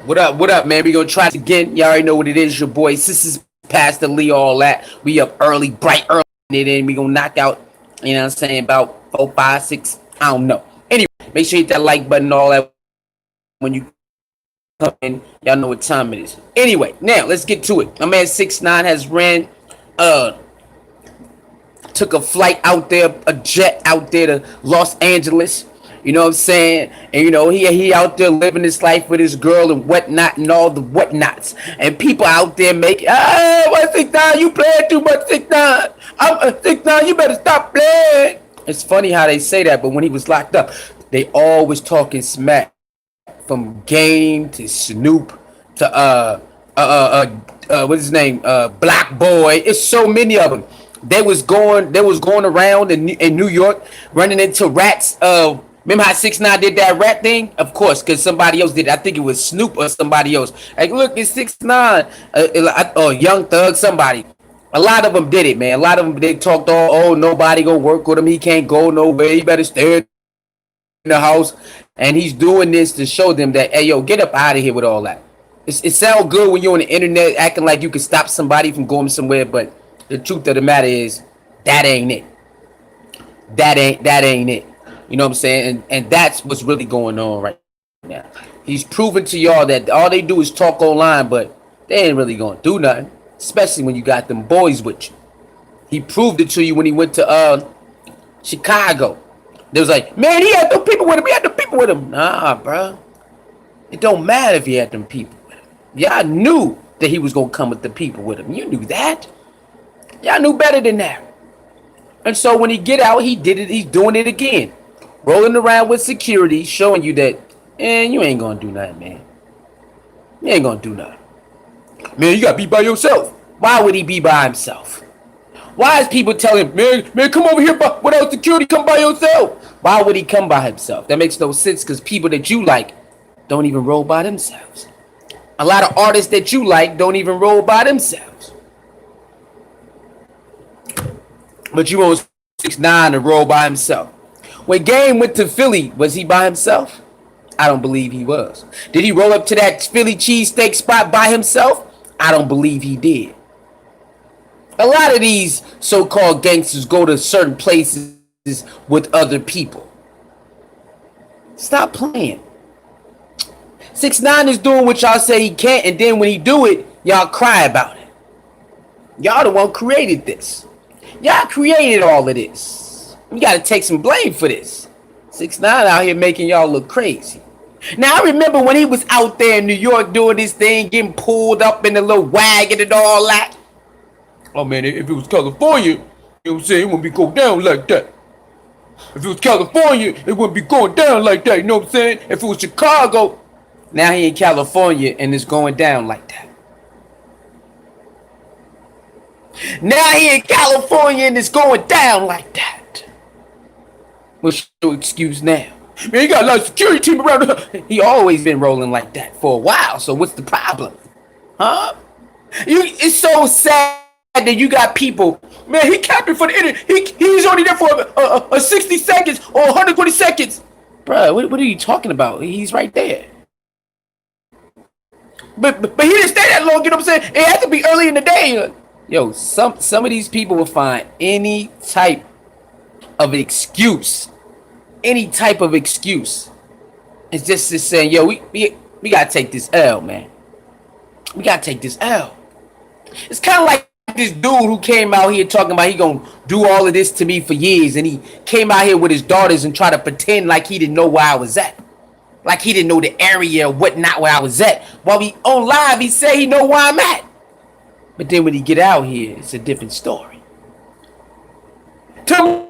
What up, man? We gonna try this again. Y'all already know what it is. Your boy, this is Pastor Lee, all that. We up early, bright early, and then we gonna knock out, you know what I'm saying, about 4, 5, 6, I don't know. Anyway, make sure you hit that like button, all that when you come in. Y'all know what time it is. Anyway, now let's get to it. My man 6ix9ine has ran, took a flight out there, a jet out there to Los Angeles. You know what I'm saying? And you know, he out there living his life with his girl and whatnot and all the whatnots. And people out there making, hey, what 6ix9ine? You playing too much, 6ix9ine. 6ix9ine, you better stop playing. It's funny how they say that, but when he was locked up, they always talking smack. From Game to Snoop to what's his name? Black Boy. It's so many of them. They was going around in New York running into rats. Remember how 6ix9ine did that rat thing? Of course, because somebody else did it. I think it was Snoop or somebody else. Like, look, it's 6ix9ine. Or Young Thug, somebody. A lot of them did it, man. A lot of them, they talked all, oh, nobody gonna work with him. He can't go nowhere. He better stay in the house. And he's doing this to show them that, hey, yo, get up out of here with all that. It sounds good when you're on the internet acting like you can stop somebody from going somewhere, but the truth of the matter is that ain't it. That ain't it. You know what I'm saying? And that's what's really going on right now. He's proving to y'all that all they do is talk online, but they ain't really gonna do nothing. Especially when you got them boys with you. He proved it to you when he went to Chicago. They was like, man, he had them people with him. He had them people with him. Nah, bro. It don't matter if he had them people with him. Y'all knew that he was gonna come with the people with him. You knew that. Y'all knew better than that. And so when he get out, he did it. He's doing it again. Rolling around with security, showing you that, you ain't gonna do nothing, man. You ain't gonna do nothing. Man, you gotta be by yourself. Why would he be by himself? Why is people telling him, man, come over here without security, come by yourself? Why would he come by himself? That makes no sense because people that you like don't even roll by themselves. A lot of artists that you like don't even roll by themselves. But you want 6ix9ine to roll by himself. When Game went to Philly, was he by himself? I don't believe he was. Did he roll up to that Philly cheesesteak spot by himself? I don't believe he did. A lot of these so-called gangsters go to certain places with other people. Stop playing. 6ix9ine is doing what y'all say he can't, and then when he do it, y'all cry about it. Y'all the one created this. Y'all created all of this. You gotta take some blame for this. 6ix9ine out here making y'all look crazy. Now I remember when he was out there in New York doing this thing, getting pulled up in a little wagon and all that. Oh man, if it was California, you know what I'm saying, it wouldn't be going down like that. If it was California, it wouldn't be going down like that, you know what I'm saying? If it was Chicago, now he in California and it's going down like that. Now he in California and it's going down like that. What's your excuse now? Man, you got a lot of security team around here. He always been rolling like that for a while, so what's the problem? Huh? It's so sad that you got people, man, he capping for the internet. He's only there for a 60 seconds or 120 seconds. Bruh, what are you talking about? He's right there. But he didn't stay that long, you know what I'm saying? It had to be early in the day. Yo, some of these people will find any type of excuse. Any type of excuse. It's just saying, yo, we gotta take this L, man. We gotta take this L. It's kind of like this dude who came out here talking about he gonna do all of this to me for years, and he came out here with his daughters and tried to pretend like he didn't know where I was at, like he didn't know the area or whatnot where I was at. While we on live, he said he know where I'm at, but then when he get out here, it's a different story. Tell me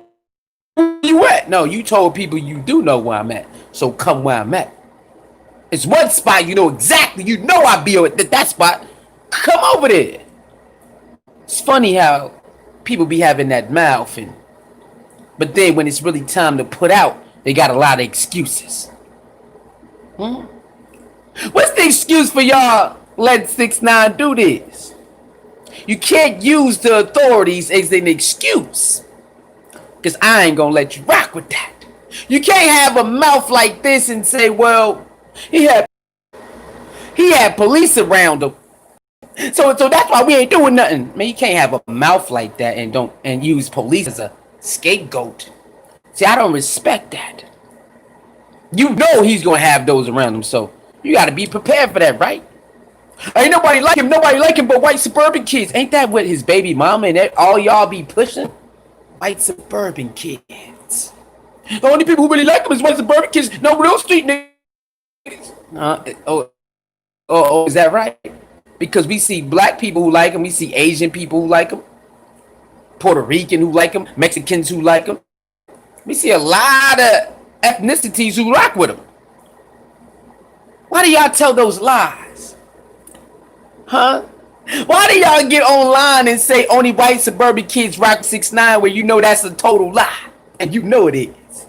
where you at? No, you told people you do know where I'm at, so come where I'm at. It's one spot you know exactly. You know I be at that spot. Come over there. It's funny how people be having that mouth, but then when it's really time to put out, they got a lot of excuses. What's the excuse for y'all letting 6ix9ine do this? You can't use the authorities as an excuse, because I ain't gonna let you rock with that. You can't have a mouth like this and say, well, He had he had police around him. So that's why we ain't doing nothing. Man, you can't have a mouth like that and use police as a scapegoat. See, I don't respect that. You know he's gonna have those around him, so you gotta be prepared for that, right? Ain't nobody like him, but white suburban kids. Ain't that what his baby mama and all y'all be pushing? White suburban kids. The only people who really like him is white suburban kids. No real street niggas. Is that right? Because we see black people who like him, we see Asian people who like him, Puerto Rican who like him, Mexicans who like him. We see a lot of ethnicities who rock with him. Why do y'all tell those lies? Huh? Why do y'all get online and say only white suburban kids rock 6ix9ine when you know that's a total lie? And you know it is.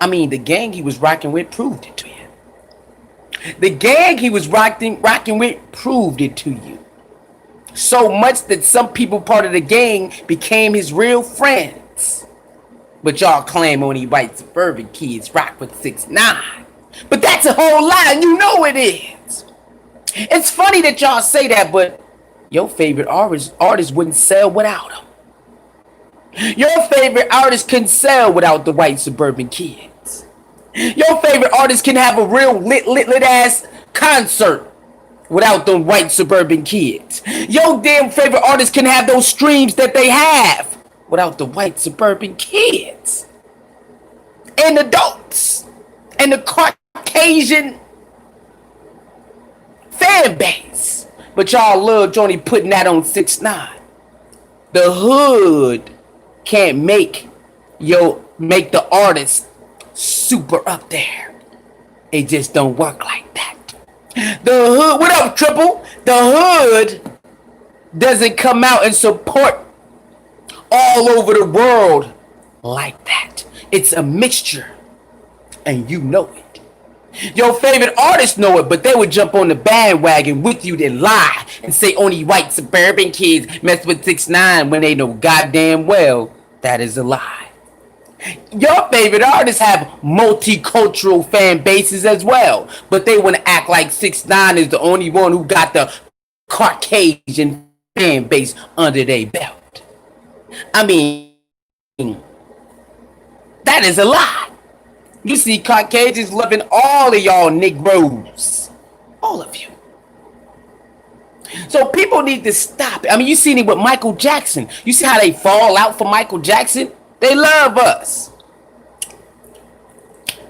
I mean, the gang he was rocking with proved it to you. The gang he was rocking with proved it to you. So much that some people part of the gang became his real friends. But y'all claim only white suburban kids rock with 6ix9ine. But that's a whole lie, and you know it is. It's funny that y'all say that, but your favorite artist wouldn't sell without him. Your favorite artist couldn't sell without the white suburban kids. Your favorite artist can have a real lit ass concert without them white suburban kids. Your damn favorite artist can have those streams that they have without the white suburban kids and adults and the Caucasian fan base. But y'all love Johnny putting that on 6ix9ine. The hood can't make the artist super up there. It just don't work like that. The hood, what up, Triple? The hood doesn't come out and support all over the world like that. It's a mixture, and you know it. Your favorite artists know it, but they would jump on the bandwagon with you and lie and say only white suburban kids mess with 6ix9ine when they know goddamn well that is a lie. Your favorite artists have multicultural fan bases as well, but they want to act like 6ix9ine is the only one who got the Caucasian fan base under their belt. I mean, that is a lie. You see Caucasians loving all of y'all Negroes. All of you. So people need to stop it. I mean, you seen it with Michael Jackson. You see how they fall out for Michael Jackson? They love us.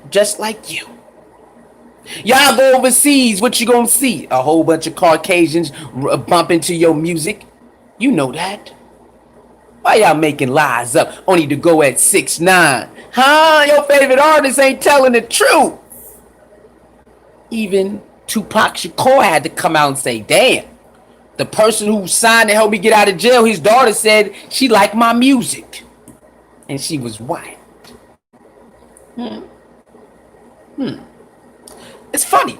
Just like you. Y'all go overseas, what you gonna see? A whole bunch of Caucasians bump into your music. You know that. Why y'all making lies up only to go at 6ix9ine? Huh? Your favorite artist ain't telling the truth. Even Tupac Shakur had to come out and say, damn, the person who signed to help me get out of jail, his daughter said she liked my music. And she was white. It's funny.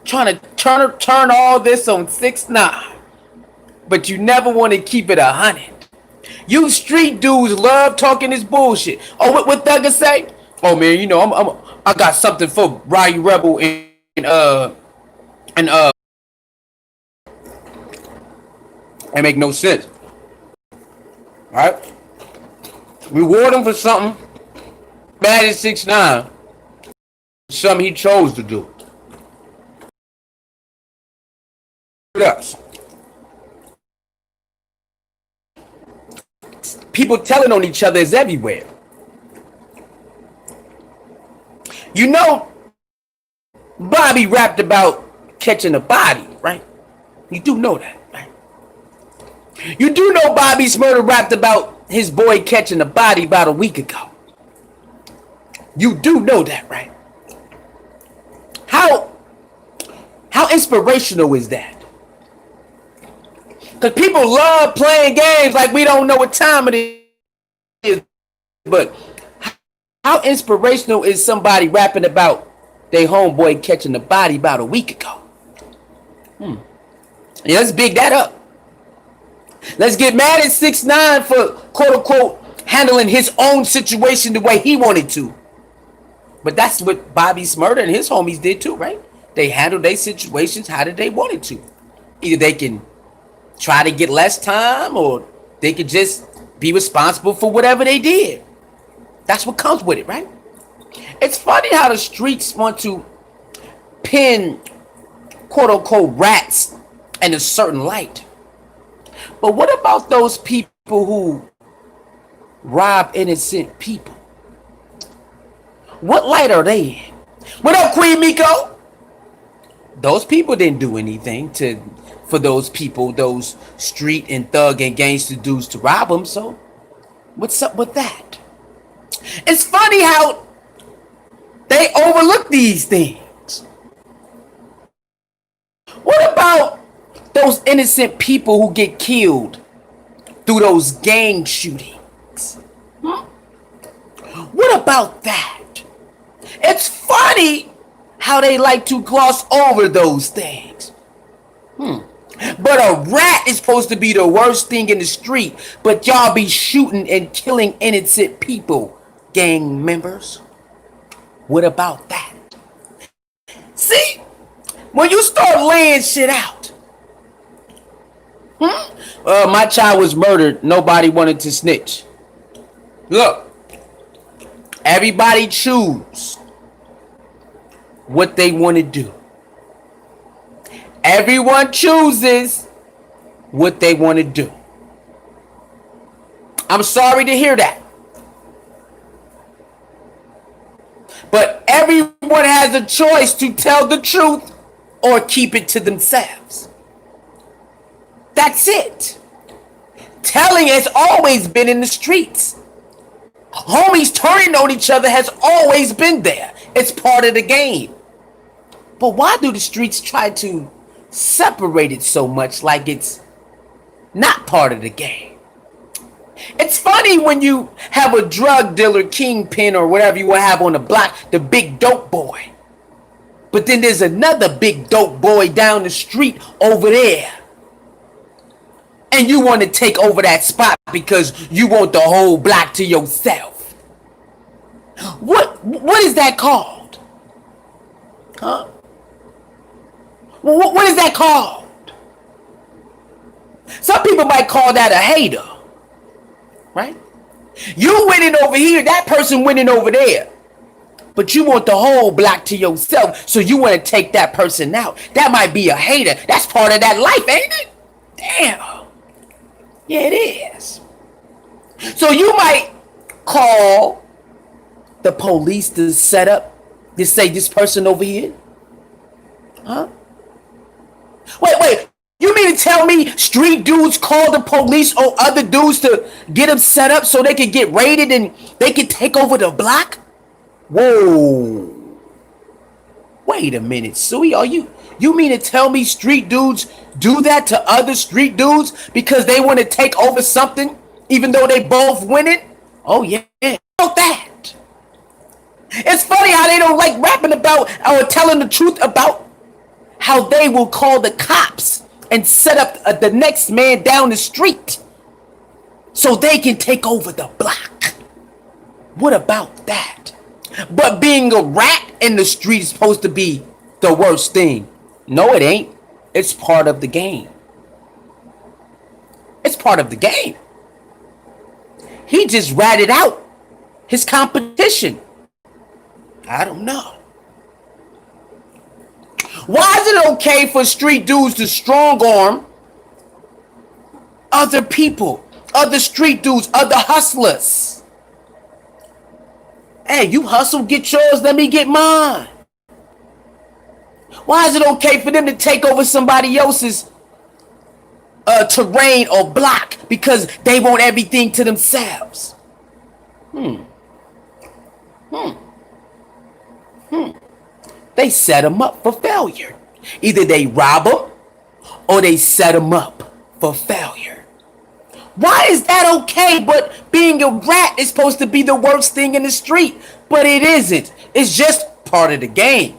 Trying to turn all this on 6ix9ine. But you never want to keep it 100. You street dudes love talking this bullshit. Oh, what Thugger say? Oh man, you know I got something for Roddy Rebel and it make no sense. Alright? Reward him for something bad as 6ix9ine. Something he chose to do. What else? People telling on each other is everywhere. You know, Bobby rapped about catching a body, right? You do know that, right? You do know Bobby Smurder rapped about his boy catching a body about a week ago. You do know that, right? How inspirational is that? Because people love playing games like we don't know what time it is. But how inspirational is somebody rapping about their homeboy catching a body about a week ago? Yeah, let's big that up. Let's get mad at 6ix9ine for quote unquote handling his own situation the way he wanted to. But that's what Bobby Smurda and his homies did too, right? They handled their situations how did they wanted to. Either they can try to get less time, or they could just be responsible for whatever they did. That's what comes with it, right? It's funny how the streets want to pin quote unquote rats in a certain light. But what about those people who rob innocent people? What light are they in? What up, Queen Miko? Those people didn't do anything for those people, those street and thug and gangster dudes to rob them. So what's up with that? It's funny how they overlook these things. What about those innocent people who get killed through those gang shootings? What about that? It's funny how they like to gloss over those things. But a rat is supposed to be the worst thing in the street, but y'all be shooting and killing innocent people, gang members. What about that? See, when you start laying shit out, my child was murdered, nobody wanted to snitch. Look, everybody choose what they want to do. Everyone chooses what they want to do. I'm sorry to hear that. But everyone has a choice to tell the truth or keep it to themselves. That's it. Telling has always been in the streets. Homies turning on each other has always been there. It's part of the game. But why do the streets try to separate it so much like it's not part of the game? It's funny when you have a drug dealer, kingpin, or whatever you want to have on the block, the big dope boy. But then there's another big dope boy down the street over there. And you want to take over that spot because you want the whole block to yourself. What is that called? Huh? What is that called? Some people might call that a hater. Right? You winning over here, that person winning over there. But you want the whole block to yourself, so you want to take that person out. That might be a hater. That's part of that life, ain't it? Damn. Yeah, it is. So you might call the police to set up, to say this person over here. Huh? Wait. You mean to tell me street dudes call the police or other dudes to get them set up so they can get raided and they can take over the block? Whoa. Wait a minute, Suey. You mean to tell me street dudes do that to other street dudes because they want to take over something even though they both winning? Oh yeah. About that. It's funny how they don't like rapping about or telling the truth about how they will call the cops and set up the next man down the street so they can take over the block. What about that? But being a rat in the street is supposed to be the worst thing. No, it ain't. It's part of the game. It's part of the game. He just ratted out his competition. I don't know. Why is it okay for street dudes to strong arm other people, other street dudes, other hustlers? Hey, you hustle, get yours, let me get mine. Why is it okay for them to take over somebody else's terrain or block because they want everything to themselves? They set them up for failure. Either they rob them or they set them up for failure. Why is that okay? But being a rat is supposed to be the worst thing in the street. But it isn't. It's just part of the game.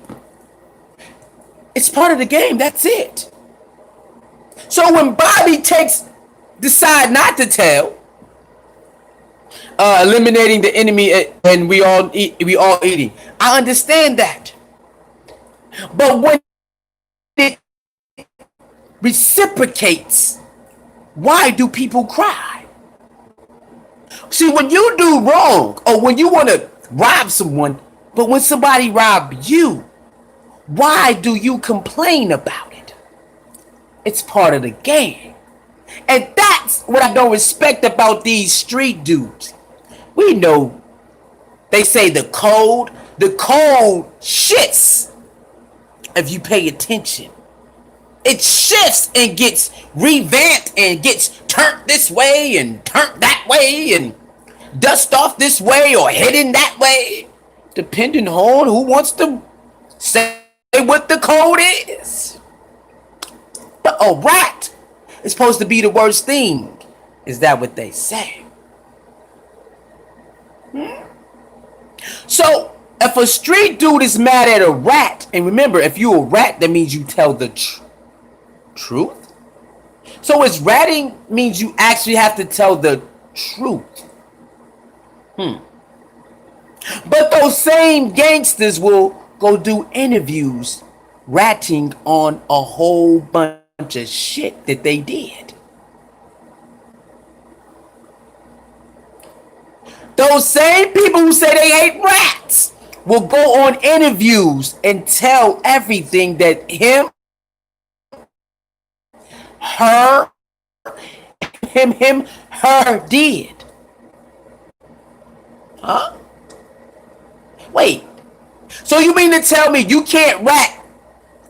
It's part of the game. That's it. So when Bobby decide not to tell, eliminating the enemy, and we all eating. I understand that, but when it reciprocates, why do people cry? See, when you do wrong, or when you want to rob someone, but when somebody rob you, why do you complain about it? It's part of the game. And that's what I don't respect about these street dudes. We know they say the code shifts if you pay attention. It shifts and gets revamped and gets turned this way and turned that way and dust off this way or hidden that way, depending on who wants to say what the code is. But a rat is supposed to be the worst thing. Is that what they say? So, if a street dude is mad at a rat, and remember, if you a rat, that means you tell the truth. So, is ratting means you actually have to tell the truth. But those same gangsters will go do interviews ratting on a whole bunch of shit that they did. Those same people who say they hate rats will go on interviews and tell everything that him, her, her did. Huh? Wait. So you mean to tell me you can't rat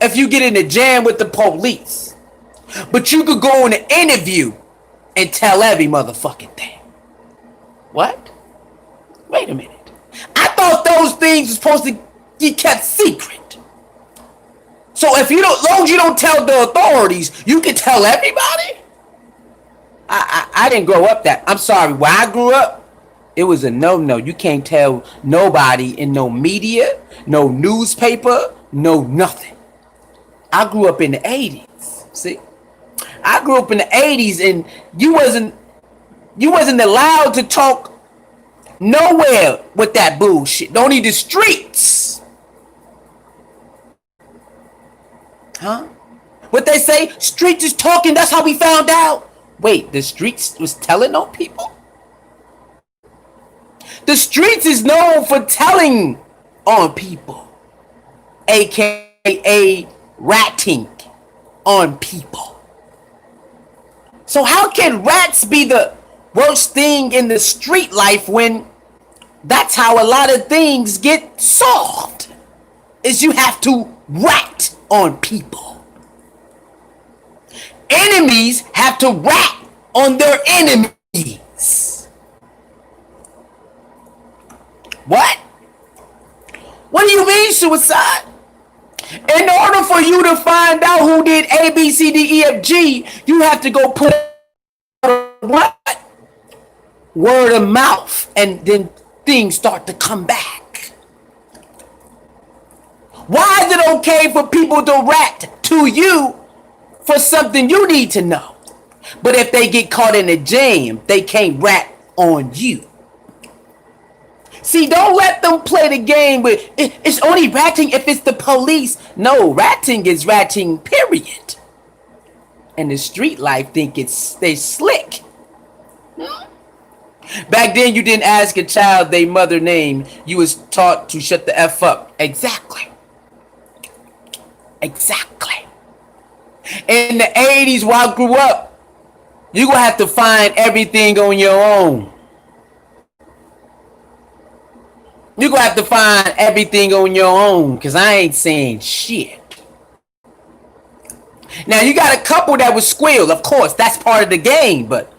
if you get in a jam with the police, but you could go on an interview and tell every motherfucking thing? What? Wait a minute. I thought those things were supposed to be kept secret. So if you don't, as long as you don't tell the authorities, you can tell everybody? I didn't grow up that. I'm sorry. Where I grew up, it was a no-no. You can't tell nobody in no media, no newspaper, no nothing. I grew up in the 80s. See? I grew up in the 80s and you wasn't allowed to talk nowhere with that bullshit. Don't need the streets. Huh? What they say? Streets is talking. That's how we found out. Wait, the streets was telling on people? The streets is known for telling on people, aka ratting on people. So how can rats be the worst thing in the street life when that's how a lot of things get solved? Is you have to rat on people. Enemies have to rat on their enemies. What? What do you mean suicide? In order for you to find out who did A, B, C, D, E, F, G, you have to go put what? Word of mouth, and then things start to come back. Why is it okay for people to rat to you for something you need to know? But if they get caught in a jam, they can't rat on you. See, don't let them play the game with it's only ratting if it's the police. No, ratting is ratting, period. And the street life think they slick. Back then, you didn't ask a child their mother name. You was taught to shut the F up. Exactly. Exactly. In the 80s, while I grew up, you're going to have to find everything on your own. You're going to have to find everything on your own, because I ain't saying shit. Now, you got a couple that was squealed. Of course, that's part of the game, but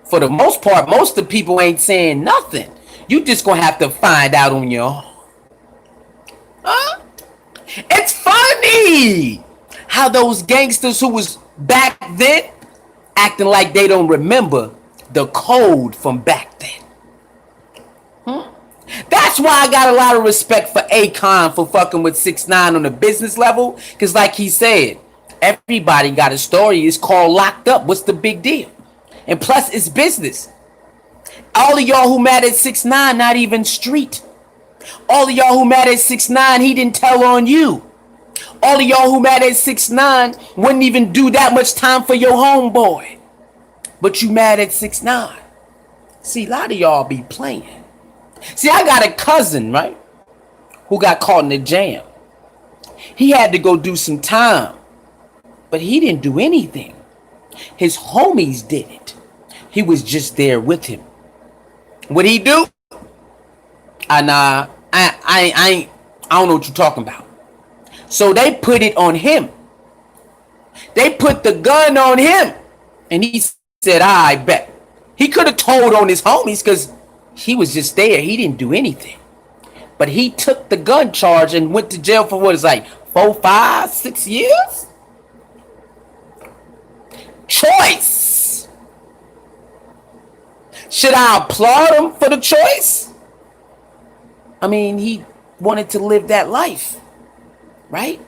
for the most part, most of the people ain't saying nothing. You just going to have to find out on your own. Huh? It's funny how those gangsters who was back then acting like they don't remember the code from back then. That's why I got a lot of respect for Akon for fucking with 6ix9ine on the business level. Because like he said, everybody got a story. It's called Locked Up. What's the big deal? And plus, it's business. All of y'all who mad at 6ix9ine, not even street. All of y'all who mad at 6ix9ine, he didn't tell on you. All of y'all who mad at 6ix9ine wouldn't even do that much time for your homeboy. But you mad at 6ix9ine. See, a lot of y'all be playing. See, I got a cousin, right, who got caught in a jam. He had to go do some time, but he didn't do anything. His homies did it. He was just there with him. What'd he do? I don't know what you're talking about. So they put it on him. They put the gun on him. And he said, I bet. He could have told on his homies because he was just there. He didn't do anything. But he took the gun charge and went to jail for what is like 4, 5, 6 years? Choice. Should I applaud him for the choice? I mean, he wanted to live that life, right?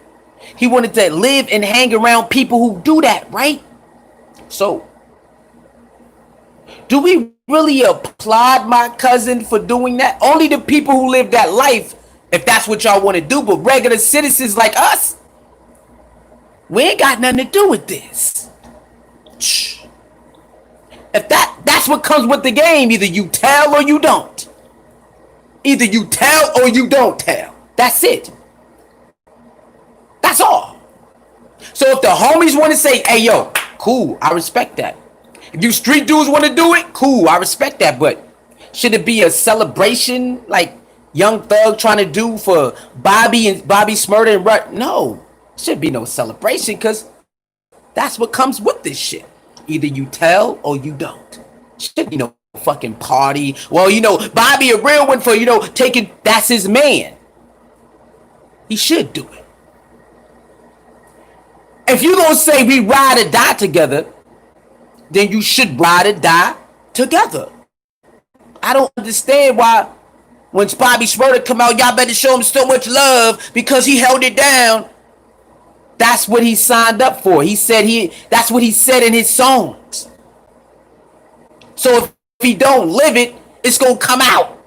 He wanted to live and hang around people who do that, right? So, do we really applaud my cousin for doing that? Only the people who live that life, if that's what y'all want to do. But regular citizens like us, we ain't got nothing to do with this. If that's what comes with the game, either you tell or you don't. Either you tell or you don't tell. That's it. That's all. So if the homies want to say, hey, yo, cool, I respect that. If you street dudes want to do it, cool, I respect that. But should it be a celebration like Young Thug trying to do for Bobby Shmurda and Rut? No, should be no celebration because that's what comes with this shit. Either you tell or you don't. Should be no fucking party. Well, Bobby a real one for, taking, that's his man. He should do it. If you gonna say we ride or die together, then you should ride or die together. I don't understand why when Bobby Shmurda come out, y'all better show him so much love because he held it down. That's what he signed up for. That's what he said in his songs. So if he don't live it, it's gonna come out.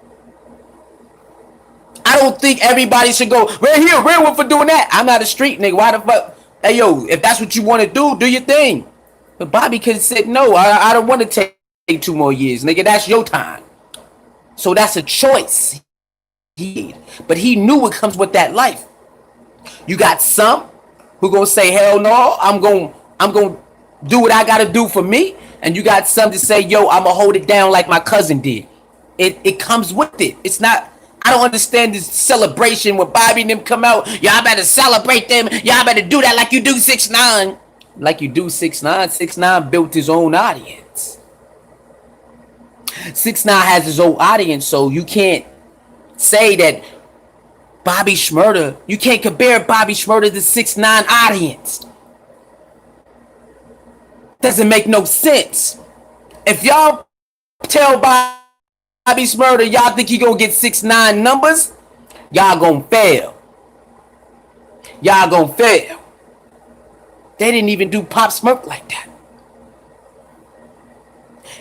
I don't think everybody should go, we're here, real one for doing that. I'm not a street nigga. Why the fuck? Hey, yo, if that's what you want to do your thing. But Bobby could have said, no, I don't want to take 2 more years. Nigga, that's your time. So that's a choice. But he knew what comes with that life. You got some who gonna say, hell no, I'm gonna do what I gotta do for me. And you got some to say, yo, I'm gonna hold it down like my cousin did. It comes with it. It's not, I don't understand this celebration when Bobby and them come out. Y'all better celebrate them. Y'all better do that like you do 6ix9ine. Like you do 6ix9ine. 6ix9ine built his own audience. 6ix9ine has his own audience, so you can't say that Bobby Shmurda, you can't compare Bobby Shmurda to 6ix9ine audience. Doesn't make no sense. If y'all tell Bobby Shmurda y'all think he gonna get 6ix9ine numbers, y'all gonna fail. Y'all gonna fail. They didn't even do Pop Smoke like that.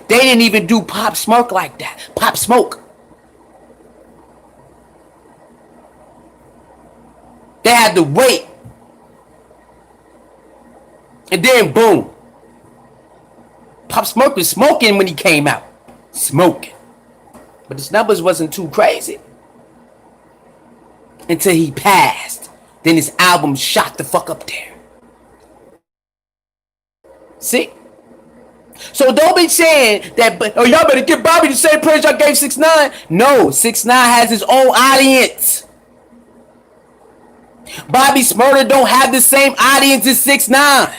They didn't even do Pop Smoke like that. Pop Smoke. They had to wait. And then boom. Pop Smoke was smoking when he came out. Smoking. But his numbers wasn't too crazy. Until he passed. Then his album shot the fuck up there. See? So don't be saying that, oh, y'all better give Bobby the same praise y'all gave 6ix9ine. No, 6ix9ine has his own audience. Bobby Shmurda don't have the same audience as 6ix9ine.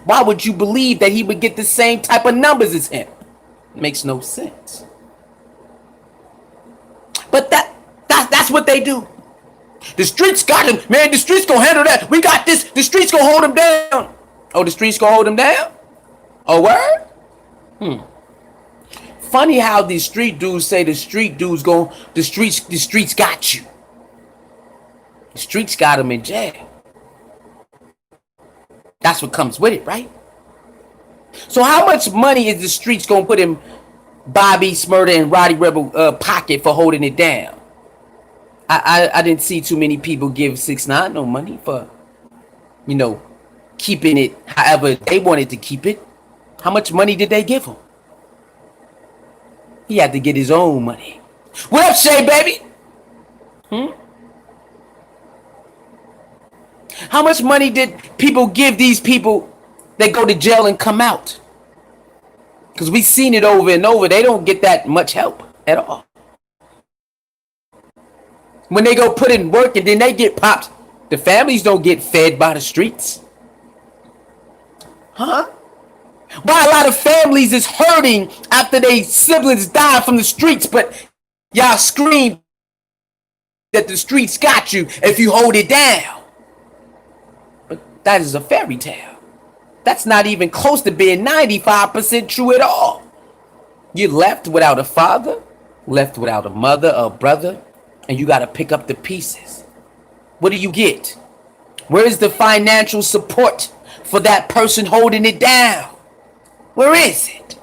Why would you believe that he would get the same type of numbers as him? It makes no sense. But that's what they do. The streets got him, man. The streets gonna handle that. We got this. The streets gonna hold him down. Oh, the streets gonna hold him down? Oh, word? Funny how these street dudes say the streets got you. The streets got him in jail. That's what comes with it, right? So how much money is the streets gonna put him Bobby Smurda and Roddy Rebel pocket for holding it down. I didn't see too many people give 6ix9ine no money for, you know, keeping it however they wanted to keep it. How much money did they give him? He had to get his own money. What up, Shay, baby? How much money did people give these people that go to jail and come out? Because we've seen it over and over. They don't get that much help at all. When they go put in work and then they get popped, the families don't get fed by the streets. Huh? Why a lot of families is hurting after their siblings die from the streets, but y'all scream that the streets got you if you hold it down. But that is a fairy tale. That's not even close to being 95% true at all. You're left without a father, left without a mother or brother, and you got to pick up the pieces. What do you get? Where is the financial support for that person holding it down? Where is it?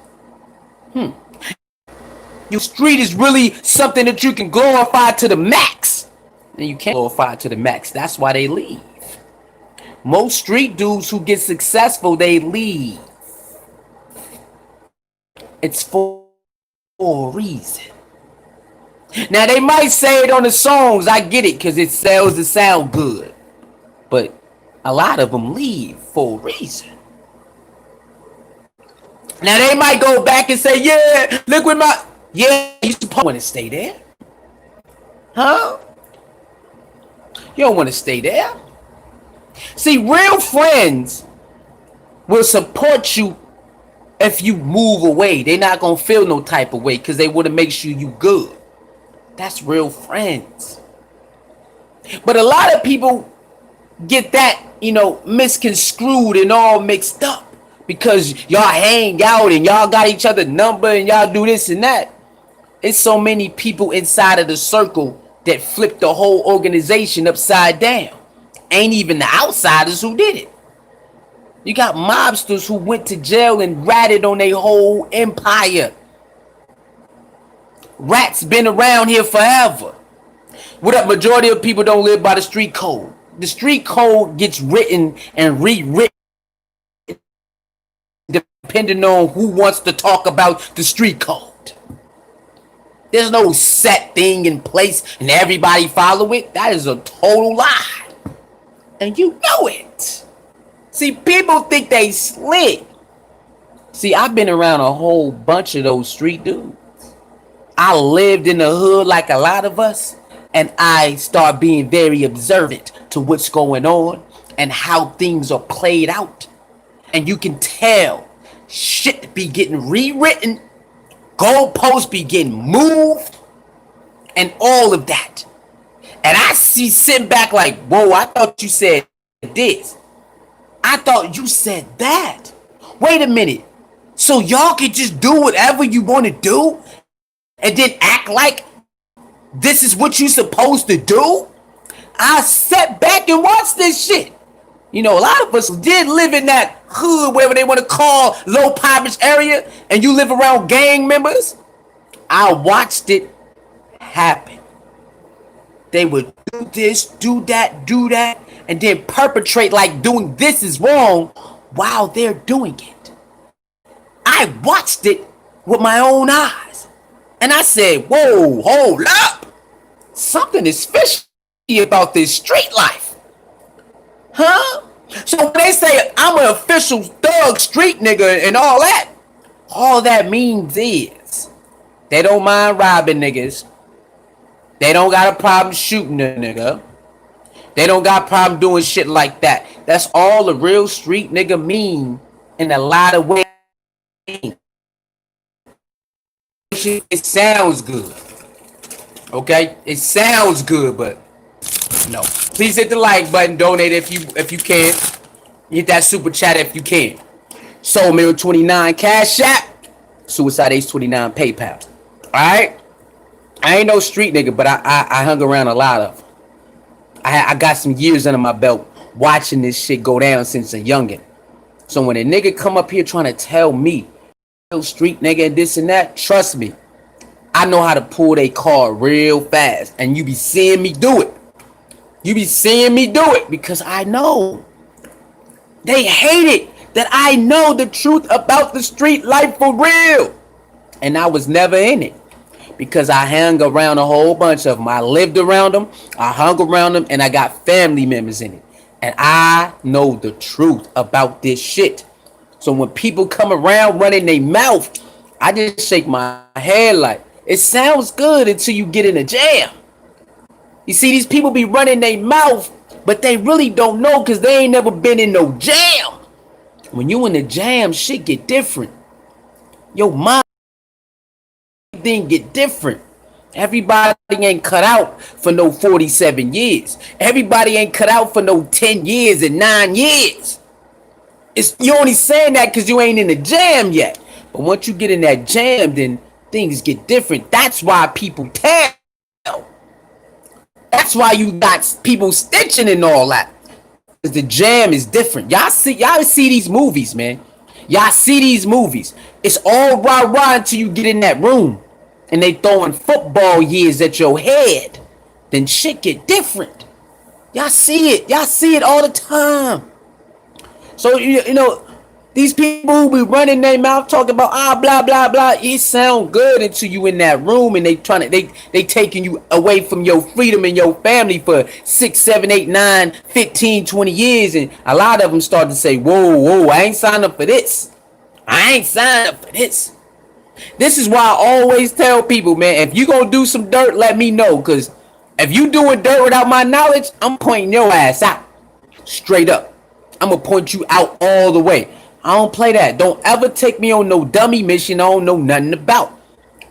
Your street is really something that you can glorify to the max. And you can't glorify to the max. That's why they leave. Most street dudes who get successful, they leave. It's for a reason. Now, they might say it on the songs. I get it, because it sells to sound good. But a lot of them leave for a reason. Now, they might go back and say, yeah, look what my... Yeah, you supposed want to stay there. Huh? You don't want to stay there. See, real friends will support you if you move away. They're not going to feel no type of way because they want to make sure you good. That's real friends. But a lot of people get that, misconstrued and all mixed up. Because y'all hang out and y'all got each other number and y'all do this and that. It's so many people inside of the circle that flipped the whole organization upside down. Ain't even the outsiders who did it. You got mobsters who went to jail and ratted on their whole empire. Rats been around here forever. What up? Majority of people don't live by the street code. The street code gets written and rewritten depending on who wants to talk about the street code. There's no set thing in place and everybody follow it. That is a total lie. And you know it. See, people think they slick. See, I've been around a whole bunch of those street dudes. I lived in the hood like a lot of us, and I start being very observant to what's going on and how things are played out. And you can tell shit be getting rewritten, goalposts be getting moved, and all of that. And I see sitting back like, whoa, I thought you said this. I thought you said that. Wait a minute. So y'all can just do whatever you want to do and then act like this is what you supposed to do? I sat back and watched this shit. A lot of us did live in that hood, wherever they want to call low poverty area, and you live around gang members. I watched it happen. They would do this, do that, and then perpetrate like doing this is wrong while they're doing it. I watched it with my own eyes. And I said, whoa, hold up. Something is fishy about this street life. Huh? So when they say I'm an official thug street nigga and all that means is they don't mind robbing niggas. They don't got a problem shooting a nigga. They don't got a problem doing shit like that. That's all a real street nigga mean in a lot of ways. It sounds good. Okay? It sounds good, but no. Please hit the like button. Donate if you can. Hit that super chat if you can. Soul Mirror 29 Cash App. Suicide Ace 29 PayPal. Alright? I ain't no street nigga, but I hung around a lot of them. I got some years under my belt watching this shit go down since a youngin'. So when a nigga come up here trying to tell me street nigga and this and that. Trust me, I know how to pull a card real fast, and you be seeing me do it. You be seeing me do it because I know they hate it that I know the truth about the street life for real, and I was never in it because I hung around a whole bunch of them. I lived around them, I hung around them, and I got family members in it, and I know the truth about this shit. So when people come around running their mouth, I just shake my head like, it sounds good until you get in a jam. You see, these people be running their mouth, but they really don't know because they ain't never been in no jam. When you in the jam, shit get different. Your mind thing get different. Everybody ain't cut out for no 47 years. Everybody ain't cut out for no 10 years and 9 years. It's you only saying that because you ain't in the jam yet. But once you get in that jam, then things get different. That's why people tell. That's why you got people stitching and all that. Because the jam is different. Y'all see these movies, man. Y'all see these movies. It's all rah-rah until you get in that room. And they throwing football years at your head. Then shit get different. Y'all see it. Y'all see it all the time. So, you know, these people who be running their mouth talking about blah blah blah, it sound good until you in that room and they taking you away from your freedom and your family for 6, 7, 8, 9, 15, 20 years, and a lot of them start to say, whoa, I ain't signed up for this. I ain't signed up for this. This is why I always tell people, man, if you gonna do some dirt, let me know, because if you doing dirt without my knowledge, I'm pointing your ass out. Straight up. I'm gonna point you out all the way. I don't play that. Don't ever take me on no dummy mission I don't know nothing about.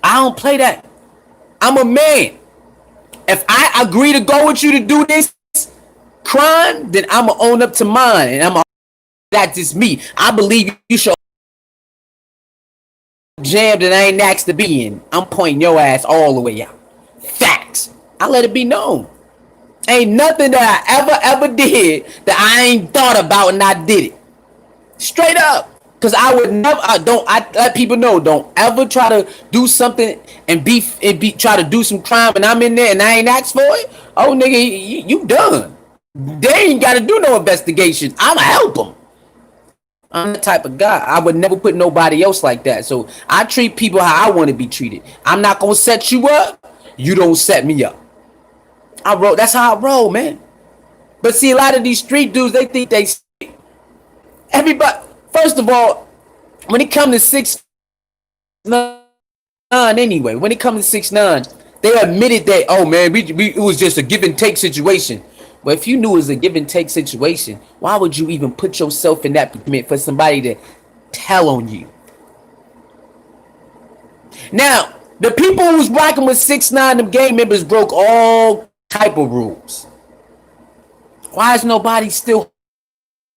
I don't play that. I'm a man. If I agree to go with you to do this crime, then I'm gonna own up to mine, and that's just me. I believe you should jam that I ain't asked to be in. I'm pointing your ass all the way out. Facts. I let it be known. Ain't nothing that I ever did that I ain't thought about and I did it. Straight up. Cause I would never I let people know, don't ever try to do something and be try to do some crime and I'm in there and I ain't asked for it. Oh nigga, you done. They ain't gotta do no investigation. I'ma help them. I'm the type of guy. I would never put nobody else like that. So I treat people how I want to be treated. I'm not gonna set you up. You don't set me up. That's how I roll, man. But see, a lot of these street dudes, they think they everybody. First of all, when it comes to 6ix9ine, anyway, when it comes to 6ix9ine, they admitted that, oh man, it was just a give and take situation. But if you knew it was a give and take situation, why would you even put yourself in that predicament for somebody to tell on you? Now, the people who's rocking with 6ix9ine, them gang members broke all type of rules. Why is nobody still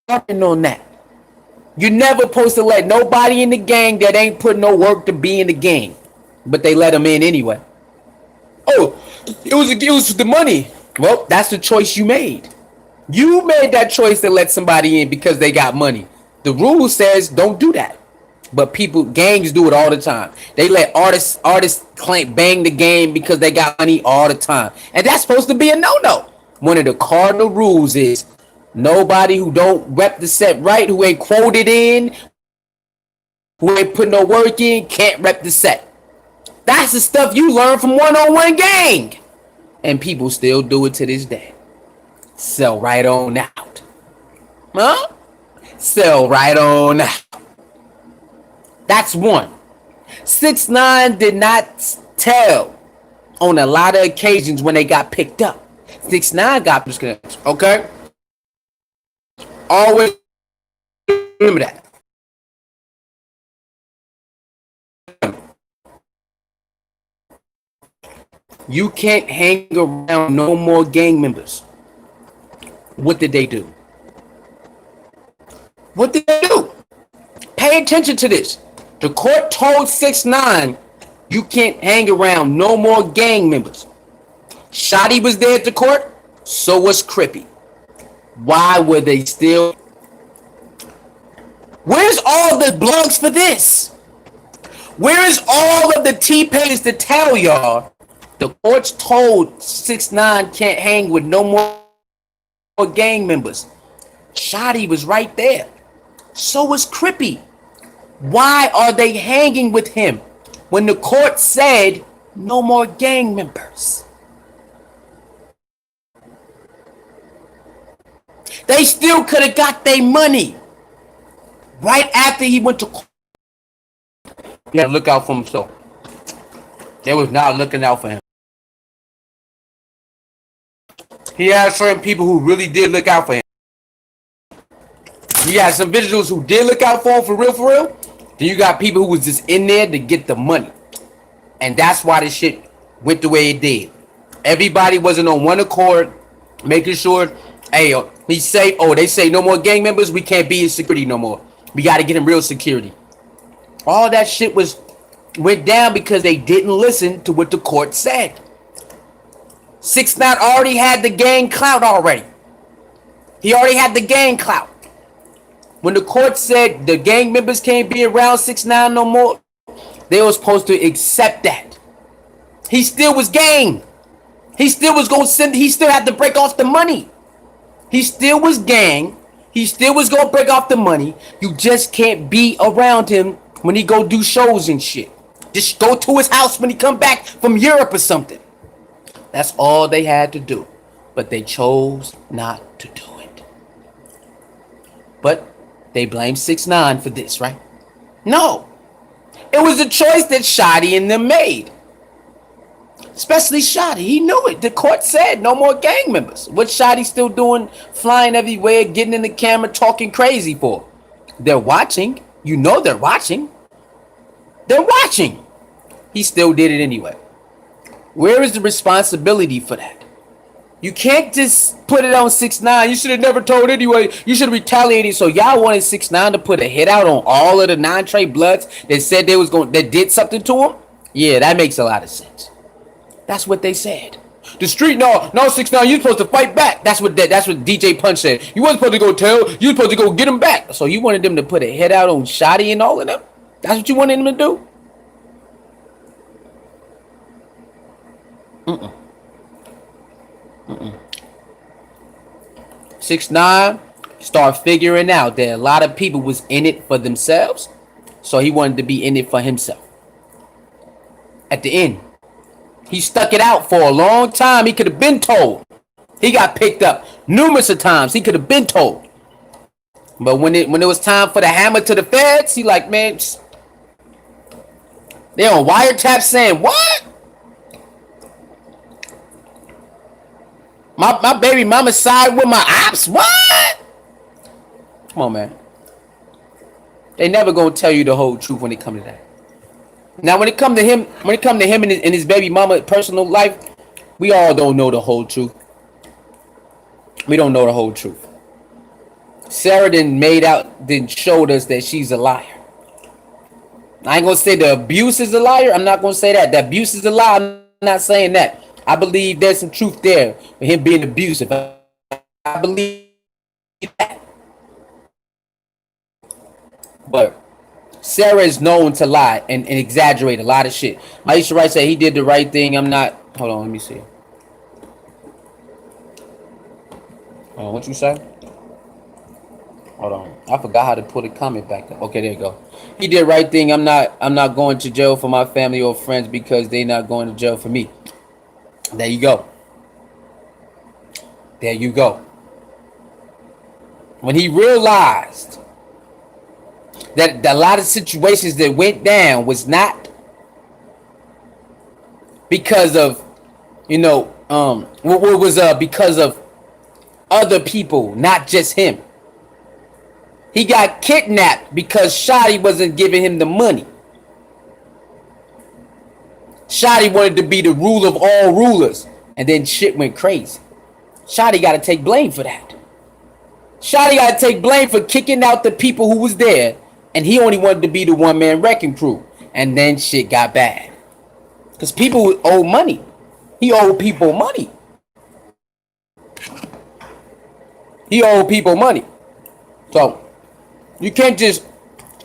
harping on that? You're never supposed to let nobody in the gang that ain't put no work to be in the gang, but they let them in anyway. Oh, it was the money. Well, that's the choice you made. You made that choice to let somebody in because they got money. The rule says don't do that. But gangs do it all the time. They let artists bang the game because they got money all the time. And that's supposed to be a no-no. One of the cardinal rules is nobody who don't rep the set right, who ain't quoted in, who ain't put no work in, can't rep the set. That's the stuff you learn from one-on-one gang. And people still do it to this day. Sell right on out. Huh? Sell right on out. That's one. 6ix9ine did not tell on a lot of occasions when they got picked up. 6ix9ine got disconnected. Okay? Always remember that. You can't hang around no more gang members. What did they do? What did they do? Pay attention to this. The court told 6ix9ine you can't hang around no more gang members. Shotty was there at the court. So was Crippy. Why were they still? Where's all the blogs for this? Where is all of the T-Pains to tell y'all the courts told 6ix9ine can't hang with no more gang members? Shotty was right there. So was Crippy. Why are they hanging with him when the court said no more gang members? They still could have got their money right after he went to court. He had to look out for himself. They was not looking out for him. He had certain people who really did look out for him. You got some individuals who did look out for him for real, for real. Then you got people who was just in there to get the money. And that's why this shit went the way it did. Everybody wasn't on one accord, making sure, hey, he say, oh, they say no more gang members, we can't be in security no more. We got to get him real security. All that shit went down because they didn't listen to what the court said. 6ix9ine already had the gang clout already. He already had the gang clout. When the court said the gang members can't be around 6ix9ine no more, they were supposed to accept that. He still was gang. He still was going to send, he still had to break off the money. He still was gang. He still was going to break off the money. You just can't be around him when he go do shows and shit. Just go to his house when he come back from Europe or something. That's all they had to do. But they chose not to do it. But they blame 6ix9ine for this, right? No. It was a choice that Shotty and them made. Especially Shotty. He knew it. The court said no more gang members. What's Shotty still doing? Flying everywhere, getting in the camera, talking crazy for? They're watching. You know they're watching. They're watching. He still did it anyway. Where is the responsibility for that? You can't just put it on 6ix9ine. You should have never told anyway. You should have retaliated. So y'all wanted 6ix9ine to put a hit out on all of the 9 Trey Bloods that said they was going, that did something to him? Yeah, that makes a lot of sense. That's what they said. The street, no 6ix9ine, you supposed to fight back. That's what DJ Punch said. You wasn't supposed to go tell. You supposed to go get him back. So you wanted them to put a hit out on Shotty and all of them? That's what you wanted them to do? 6ix9ine start figuring out that a lot of people was in it for themselves, so he wanted to be in it for himself. At the end, he stuck it out for a long time. He could have been told. He got picked up numerous of times. He could have been told. But when it was time for the hammer to the feds, he like, man, they on wiretap saying what? My baby mama side with my ops? What? Come on, man. They never gonna tell you the whole truth when it come to that. Now, when it come to him and his baby mama personal life, we all don't know the whole truth. We don't know the whole truth. Sarah then showed us that she's a liar. I ain't gonna say the abuse is a liar. I'm not gonna say that. The abuse is a lie. I'm not saying that. I believe there's some truth there for him being abusive. I believe that. But Sarah is known to lie and exaggerate a lot of shit. Aisha Wright said he did the right thing. I'm not. Hold on, let me see. What you say? Hold on. I forgot how to put a comment back up. Okay, there you go. He did the right thing. I'm not going to jail for my family or friends because they're not going to jail for me. There you go. There you go. When he realized that a lot of situations that went down was not because of, because of other people, not just him. He got kidnapped because Shotty wasn't giving him the money. Shotty wanted to be the ruler of all rulers, and then shit went crazy. Shotty got to take blame for that. Shotty got to take blame for kicking out the people who was there, and he only wanted to be the one-man wrecking crew, and then shit got bad. Because people owe money. He owed people money. He owed people money. So, you can't just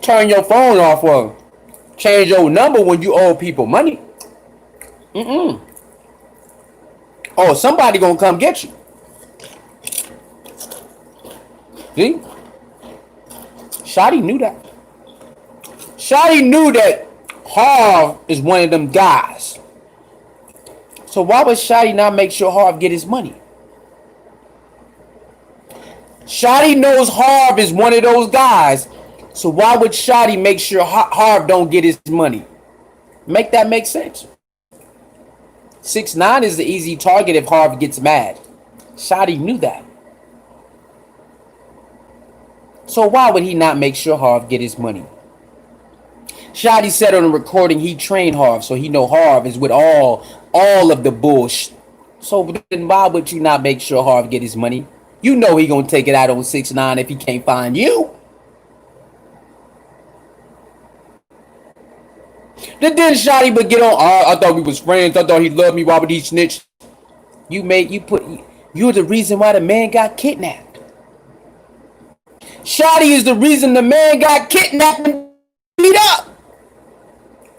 turn your phone off or change your number when you owe people money. Oh, somebody gonna come get you. See? Shotty knew that. Shotty knew that Harv is one of them guys. So why would Shotty not make sure Harv get his money? Shotty knows Harv is one of those guys. So why would Shotty make sure Harv don't get his money? Make that make sense. 6ix9ine is the easy target if Harv gets mad. Shotty knew that. So why would he not make sure Harv get his money? Shotty said on the recording he trained Harv, so he know Harv is with all of the bullshit. So then why would you not make sure Harv get his money? You know he gonna take it out on 6ix9ine if he can't find you. Then Shotty but get on. I thought we was friends. I thought he loved me. Why would he snitch? You're the reason why the man got kidnapped. Shotty is the reason the man got kidnapped and beat up.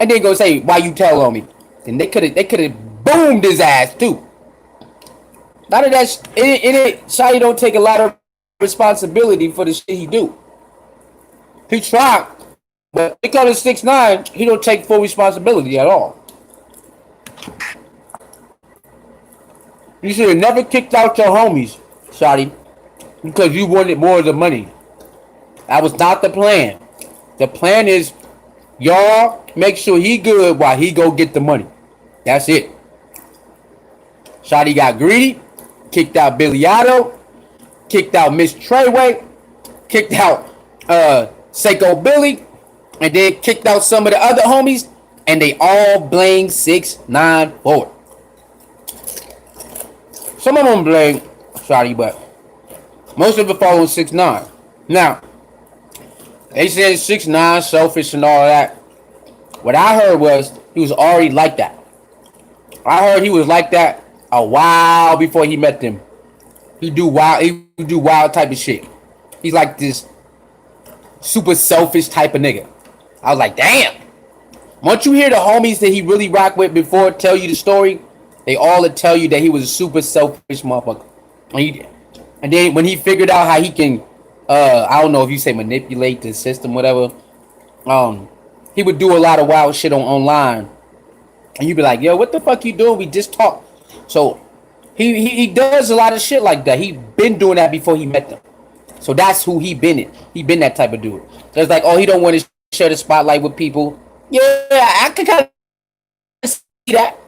And then go say, why you tell on me? And they could have boomed his ass too. None of that. Shotty don't take a lot of responsibility for the shit he do. He tried. But because of 6ix9ine, he don't take full responsibility at all. You should have never kicked out your homies, Shotty, because you wanted more of the money. That was not the plan. The plan is y'all make sure he good while he go get the money. That's it. Shotty got greedy, kicked out Billy Otto, kicked out Miss Treyway, kicked out Seiko Billy, and then kicked out some of the other homies, and they all blame 6ix9ine for it. Some of them blame Shotty, but most of it following 6ix9ine. Now, they said 6ix9ine selfish and all that. What I heard was he was already like that. I heard he was like that a while before he met them. He do wild type of shit. He's like this super selfish type of nigga. I was like, damn. Once you hear the homies that he really rock with before tell you the story, they all tell you that he was a super selfish motherfucker. And then when he figured out how he can, I don't know if you say manipulate the system, whatever. He would do a lot of wild shit online, and you'd be like, yo, what the fuck you doing? We just talked. So he does a lot of shit like that. He been doing that before he met them. So that's who he been in. He been that type of dude. It's like, oh, he don't want to share the spotlight with people. Yeah, I can kind of see that.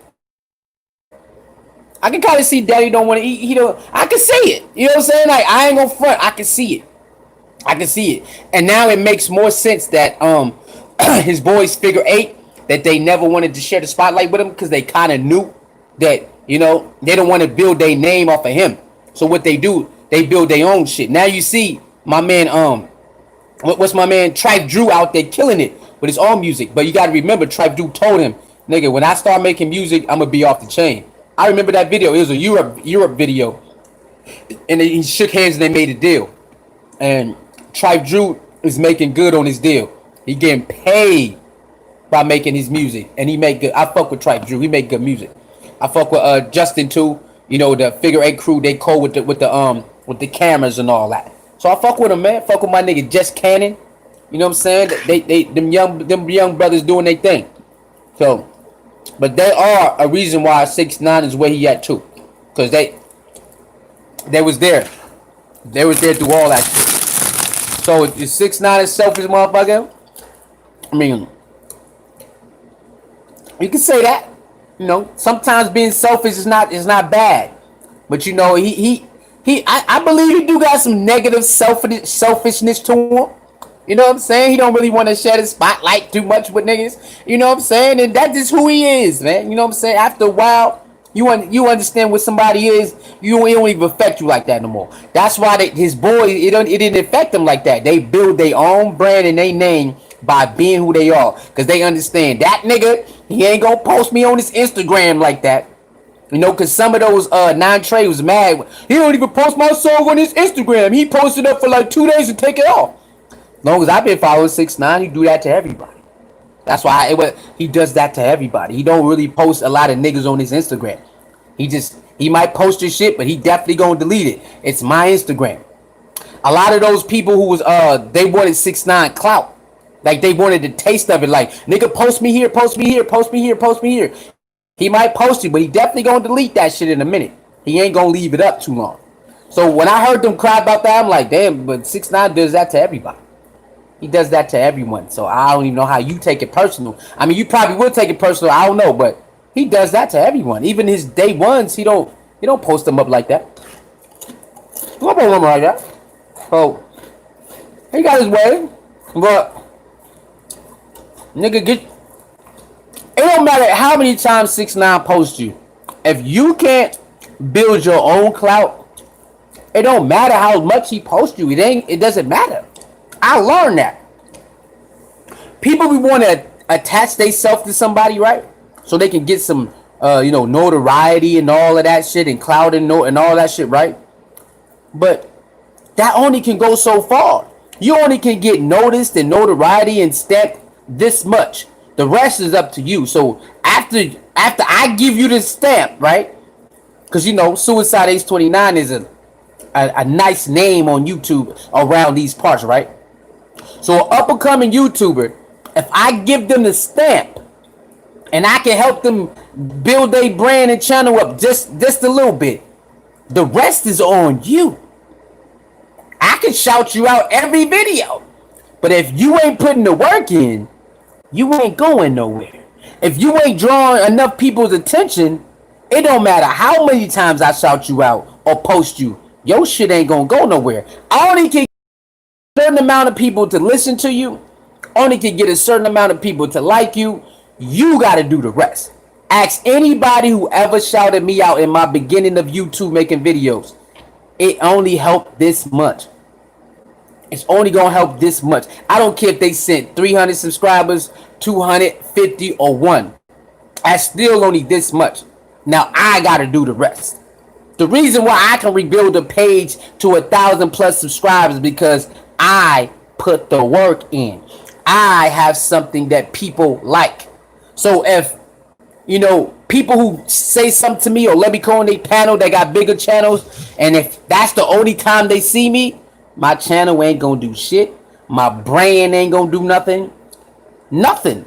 I can kind of see Daddy don't want to eat. He don't. I can see it. You know what I'm saying? Like, I ain't gonna front. I can see it. I can see it. And now it makes more sense that his boys Figure 8, that they never wanted to share the spotlight with him because they kind of knew that, you know, they don't want to build their name off of him. So what they do, they build their own shit. Now you see my man, what's my man Tripe Drew out there killing it with his own music. But you got to remember, Tripe Drew told him, nigga, when I start making music, I'm gonna be off the chain. I remember that video. It was a Europe video, and he shook hands and they made a deal. And Tripe Drew is making good on his deal. He getting paid by making his music, and he make good. I fuck with Tripe Drew. He make good music. I fuck with Justin too. You know, the Figure 8 crew. They cold with the cameras and all that. So I fuck with him, man. Fuck with my nigga Jess Cannon. You know what I'm saying? Them young brothers doing their thing. So, but they are a reason why 6ix9ine is where he at too, cause they was there. They was there through all that shit. So is 6ix9ine a selfish motherfucker? I mean, you can say that. You know, sometimes being selfish is not bad, but you know I believe he do got some negative selfishness to him. You know what I'm saying? He don't really want to share the spotlight too much with niggas. You know what I'm saying? And that's just who he is, man. You know what I'm saying? After a while, you understand what somebody is. It don't even affect you like that no more. That's why his boys, it didn't affect them like that. They build their own brand and their name by being who they are, because they understand that nigga, he ain't gonna post me on his Instagram like that. You know, because some of those 9 Trey was mad. He don't even post my song on his Instagram. He posted up for like 2 days and take it off. As long as I've been following 6ix9ine, he do that to everybody. That's why he does that to everybody. He don't really post a lot of niggas on his Instagram. He might post your shit, but he definitely gonna delete it. It's my Instagram. A lot of those people who was they wanted 6ix9ine clout. Like they wanted the taste of it. Like, nigga, post me here, post me here, post me here, post me here. He might post you, but he definitely gonna delete that shit in a minute. He ain't gonna leave it up too long. So when I heard them cry about that, I'm like, damn, but 6ix9ine does that to everybody. He does that to everyone. So I don't even know how you take it personal. I mean, you probably would take it personal. I don't know, but he does that to everyone. Even his day ones, he don't post them up like that. He don't post them like that. So he got his way, but nigga, it don't matter how many times 6ix9ine posts you. If you can't build your own clout, it don't matter how much he posts you. It doesn't matter. I learned that. People we want to attach themselves to somebody, right? So they can get some notoriety and all of that shit and clout and all that shit, right? But that only can go so far. You only can get noticed and notoriety and stamp this much. The rest is up to you. So after I give you this stamp, right? Because Suicide Ace 29 is a nice name on YouTube around these parts, right? So an up and coming YouTuber, if I give them the stamp and I can help them build their brand and channel up just a little bit, the rest is on you. I can shout you out every video, but if you ain't putting the work in, you ain't going nowhere. If you ain't drawing enough people's attention, it don't matter how many times I shout you out or post you, your shit ain't gonna go nowhere. I only can get a certain amount of people to listen to you, only can get a certain amount of people to like you. You gotta do the rest. Ask anybody who ever shouted me out in my beginning of YouTube making videos. It only helped this much. It's only gonna help this much. I don't care if they sent 300 subscribers, 250 or 1. I still only this much. Now I gotta do the rest. The reason why I can rebuild a page to 1,000+ subscribers is because I put the work in. I have something that people like. So if people who say something to me or let me go on their panel that got bigger channels, and if that's the only time they see me, my channel ain't gonna do shit. My brand ain't gonna do nothing. Nothing.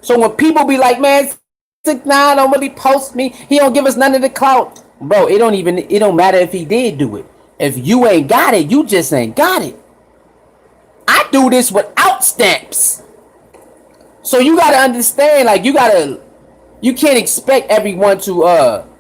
So when people be like, man, 6ix9ine don't really post me, he don't give us none of the clout. Bro, it don't matter if he did do it. If you ain't got it, you just ain't got it. I do this without stamps. So you gotta understand, like you can't expect everyone to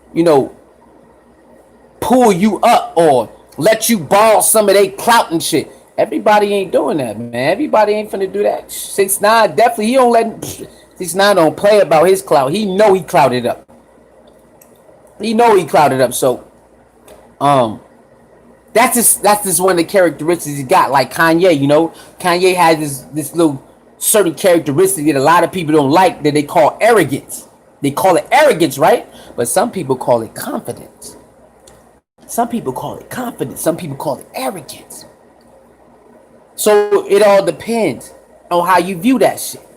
pull you up or let you borrow some of their clout and shit. Everybody ain't doing that, man. Everybody ain't finna do that. 6ix9ine definitely, he don't let 6ix9ine don't play about his clout. He know he clouted up. He know he clouded up. So that's just one of the characteristics he got. Like Kanye, Kanye has this little certain characteristic that a lot of people don't like, that they call arrogance. They call it arrogance, right? But some people call it confidence. Some people call it confidence. Some people call it arrogance. So it all depends on how you view that shit.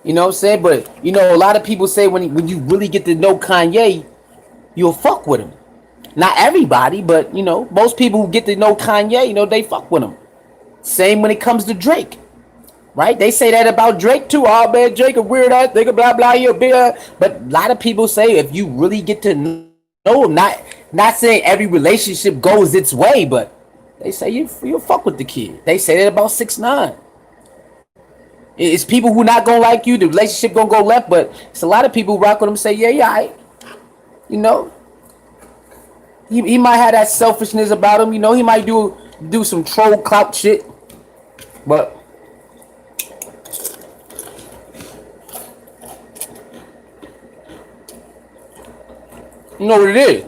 You know what I'm saying? But a lot of people say when you really get to know Kanye, you'll fuck with him. Not everybody, but most people who get to know Kanye, they fuck with him. Same when it comes to Drake. Right? They say that about Drake too. Oh man, Drake a weird ass nigga, blah blah, you a bit. But a lot of people say if you really get to know him, not saying every relationship goes its way, but they say you fuck with the kid. They say that about 6ix9ine. It's people who not gonna like you, the relationship gonna go left, but it's a lot of people who rock with him, say yeah, he might have that selfishness about him. He might do some troll clout shit, but you know what it is.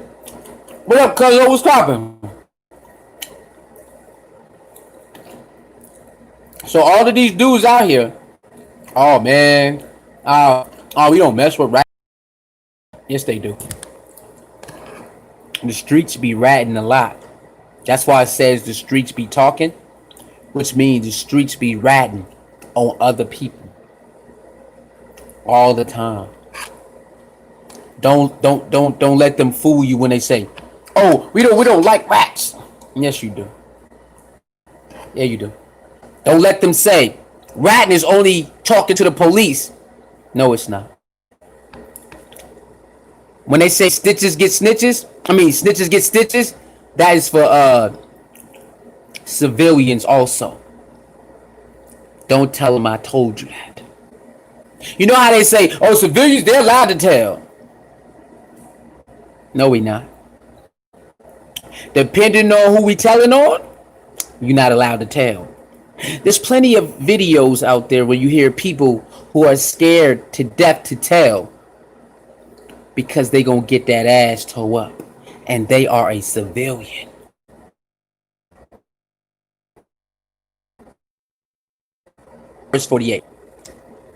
What up, cuz? What's poppin'? So all of these dudes out here, oh man, we don't mess with rap. Yes, they do. The streets be ratting a lot. That's why it says the streets be talking, which means the streets be ratting on other people. all the time. Don't let them fool you when they say, "Oh, we don't like rats." Yes, you do. Yeah, you do. Don't let them say ratting is only talking to the police. No, it's not. When they say stitches get snitches, I mean snitches get stitches, that is for civilians also. Don't tell them I told you that. You know how they say, oh, civilians, they're allowed to tell. No, we not. Depending on who we telling on, you're not allowed to tell. There's plenty of videos out there where you hear people who are scared to death to tell because they gonna get that ass toe up, and they are a civilian. Verse 48.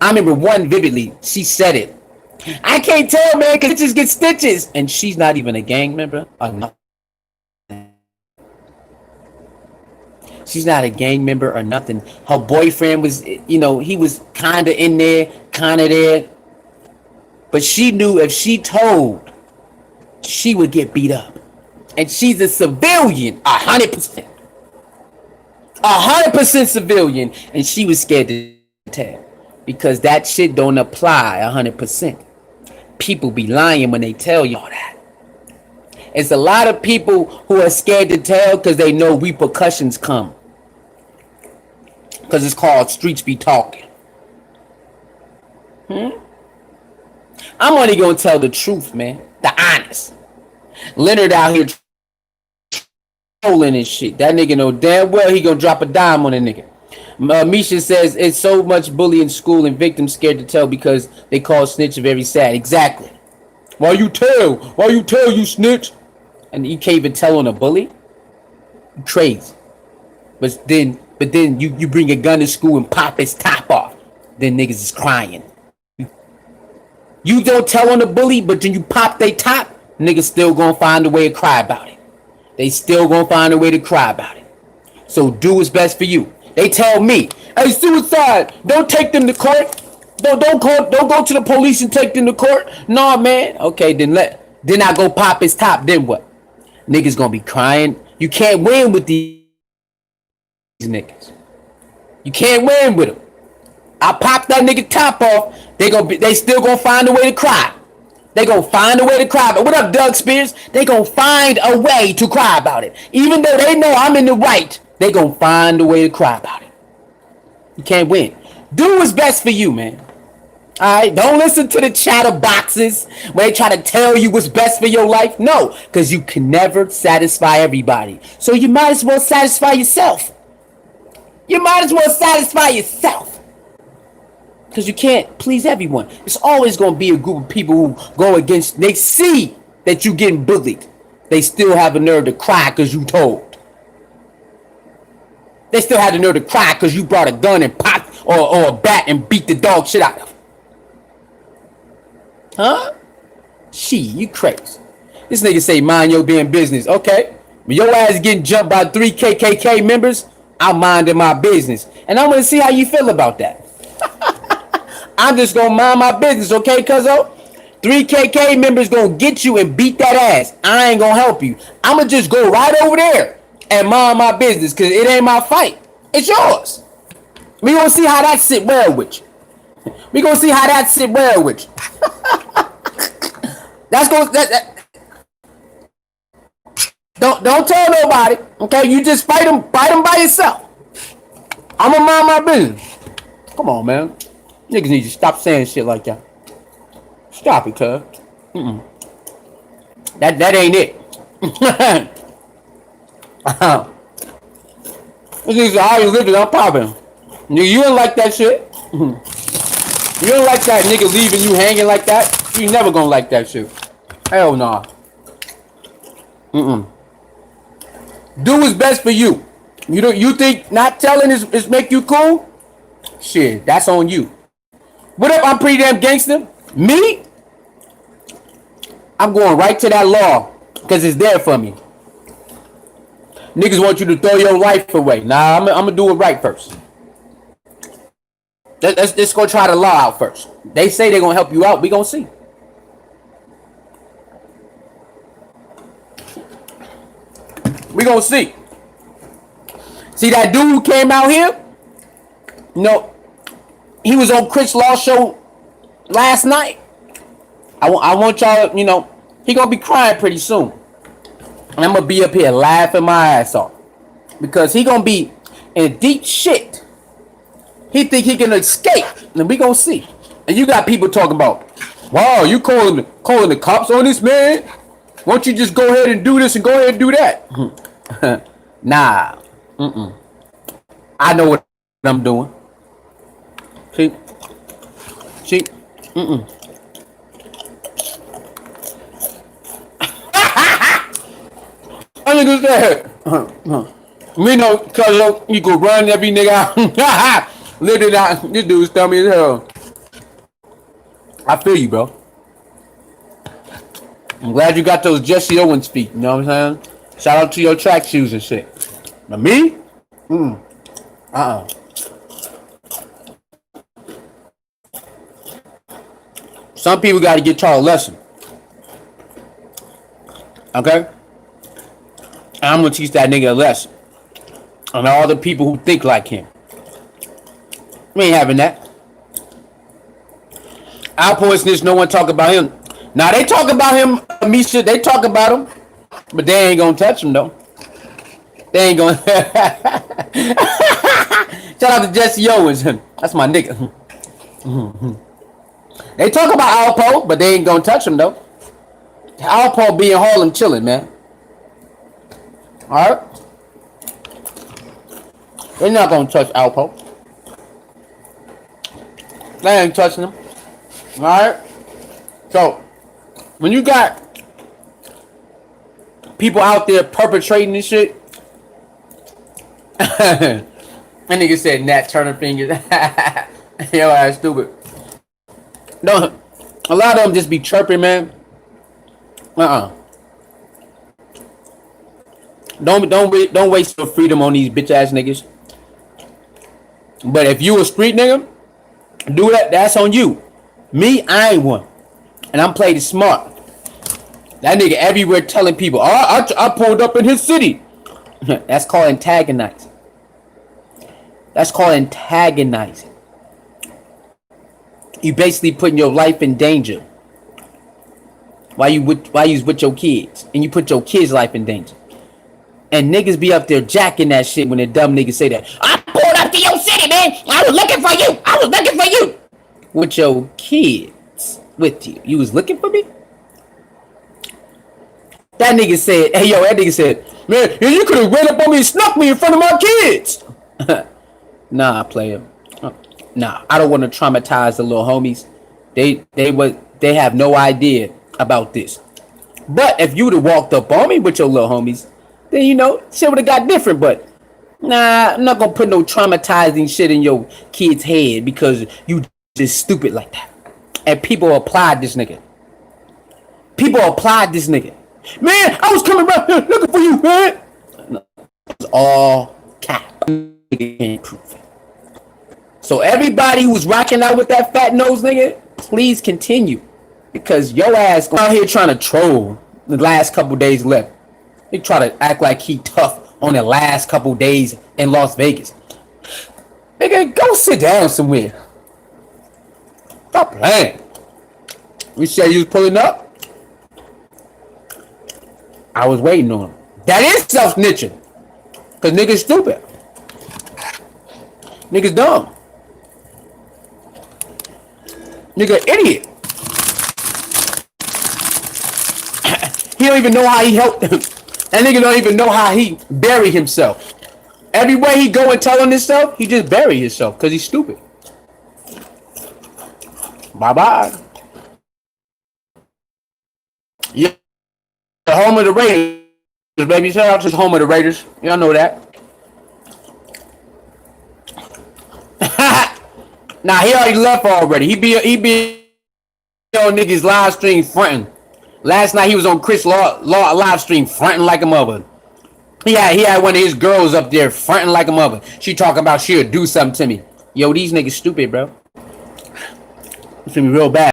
I remember one vividly. She said it. I can't tell, man, because stitches get stitches, and she's not even a gang member or nothing. She's not a gang member or nothing. Her boyfriend was, he was kind of in there, kind of there. But she knew if she told, she would get beat up. And she's a civilian, 100%. 100% civilian. And she was scared to tell. Because that shit don't apply 100%. People be lying when they tell you all that. It's a lot of people who are scared to tell because they know repercussions come. Because it's called streets be talking. I'm only going to tell the truth, man. The honest. Leonard out here trolling and shit. That nigga know damn well he going to drop a dime on a nigga. Misha says it's so much bully in school and victims scared to tell because they call snitch very sad. Exactly. Why you tell? Why you tell, you snitch? And you can't even tell on a bully? You crazy. But then you bring a gun to school and pop his top off. Then niggas is crying. You don't tell on the bully, but then you pop they top, niggas still gonna find a way to cry about it. They still gonna find a way to cry about it. So do what's best for you. They tell me, hey, suicide, don't take them to court. Don't go to the police and take them to court. Nah, man. Okay, then I go pop his top. Then what? Niggas gonna be crying. You can't win with these niggas. You can't win with them. I pop that nigga top off. They still gonna find a way to cry. They gonna find a way to cry. But what up, Doug Spears? They gonna find a way to cry about it. Even though they know I'm in the right, they gonna find a way to cry about it. You can't win. Do what's best for you, man. Alright, don't listen to the chatter boxes where they try to tell you what's best for your life. No, because you can never satisfy everybody. So you might as well satisfy yourself. You might as well satisfy yourself. Because you can't please everyone. It's always going to be a group of people who go against, they see that you getting bullied. They still have the nerve to cry because you told. They still have the nerve to cry because you brought a gun and popped or a bat and beat the dog shit out of them. Huh? You crazy. This nigga say mind your damn business. Okay. When your ass getting jumped by 3 KKK members, I'm minding my business. And I want to see how you feel about that. I'm just going to mind my business, okay, cuzzo? 3 KK members going to get you and beat that ass. I ain't going to help you. I'm going to just go right over there and mind my business because it ain't my fight. It's yours. We going to see how that sit well with you. We going to see how that sit well with you. That's going to... Don't tell nobody, okay? You just fight them by yourself. I'm going to mind my business. Come on, man. Niggas need to stop saying shit like that. Stop it, cuz. That ain't it. This is how you living. I'm popping. You don't like that shit. You don't like that nigga leaving you hanging like that. You never gonna like that shit. Hell nah. Do what's best for you. You think not telling is make you cool? Shit, that's on you. What up? I'm pretty damn gangster. Me? I'm going right to that law because it's there for me. Niggas want you to throw your life away. Nah, I'm gonna do it right first. Let's go try the law out first. They say they're gonna help you out. We gonna see. We gonna see. See that dude who came out here? No, he was on Chris Law's show last night. I want y'all, he gonna be crying pretty soon. And I'm gonna be up here laughing my ass off. Because he gonna be in deep shit. He think he can escape. And we gonna see. And you got people talking about, wow, you calling the cops on this man? Why don't you just go ahead and do this and go ahead and do that? Nah. I know what I'm doing. See? I think it's that. Me know, cause you could run every nigga out. Literally, this dude's dummy as hell. I feel you, bro. I'm glad you got those Jesse Owens feet. You know what I'm saying? Shout out to your track shoes and shit. But me? Some people got to get taught a lesson. Okay? And I'm going to teach that nigga a lesson. And all the people who think like him. We ain't having that. Our poisonous, no one talk about him. Now they talk about him, Misha. They talk about him, but they ain't gonna touch him though. They ain't gonna. Shout out to Jesse Owens. That's my nigga. They talk about Alpo, but they ain't gonna touch him though. Alpo be in Harlem chilling, man. All right. They're not gonna touch Alpo. They ain't touching him. Alright? So, when you got people out there perpetrating this shit, that nigga said Nat Turner fingers. Yo, that's stupid. No, a lot of them just be chirping, man. Don't waste your freedom on these bitch ass niggas. But if you a street nigga, do that. That's on you. Me, I ain't one, and I'm playing smart. That nigga everywhere telling people, "Oh, I pulled up in his city." That's called antagonizing. That's called antagonizing. You basically putting your life in danger. Why you with your kids, and you put your kids' life in danger. And niggas be up there jacking that shit when the dumb niggas say that. I pulled up to your city, man. I was looking for you. I was looking for you. With your kids with you. You was looking for me? That nigga said, hey, yo, that nigga said, man, you could have ran up on me and snuck me in front of my kids. Nah, player. Nah, I don't want to traumatize the little homies. They have no idea about this. But if you would have walked up on me with your little homies, then, shit would have got different. But, nah, I'm not going to put no traumatizing shit in your kid's head because you just stupid like that. And people applied this nigga. Man, I was coming around here looking for you, man. No, it's all cap. So everybody who's rocking out with that fat nose nigga, please continue. Because your ass out here trying to troll the last couple days left. They try to act like he tough on the last couple days in Las Vegas. Nigga, go sit down somewhere. Stop playing. You said you was pulling up? I was waiting on him. That is self-snitching. Because niggas stupid. Niggas dumb. Nigga idiot. He don't even know how he helped. That nigga don't even know how he buried himself. Everywhere he go and tell on himself, he just bury himself because he's stupid. Bye-bye. Yeah. The home of the Raiders, baby. Shout out to the home of the Raiders. Y'all know that. Nah, he already left already. He be on niggas live stream fronting. Last night he was on Chris Law live stream fronting like a mother. He had one of his girls up there fronting like a mother. She talking about she'll do something to me. Yo, these niggas stupid, bro. It's gonna be real bad.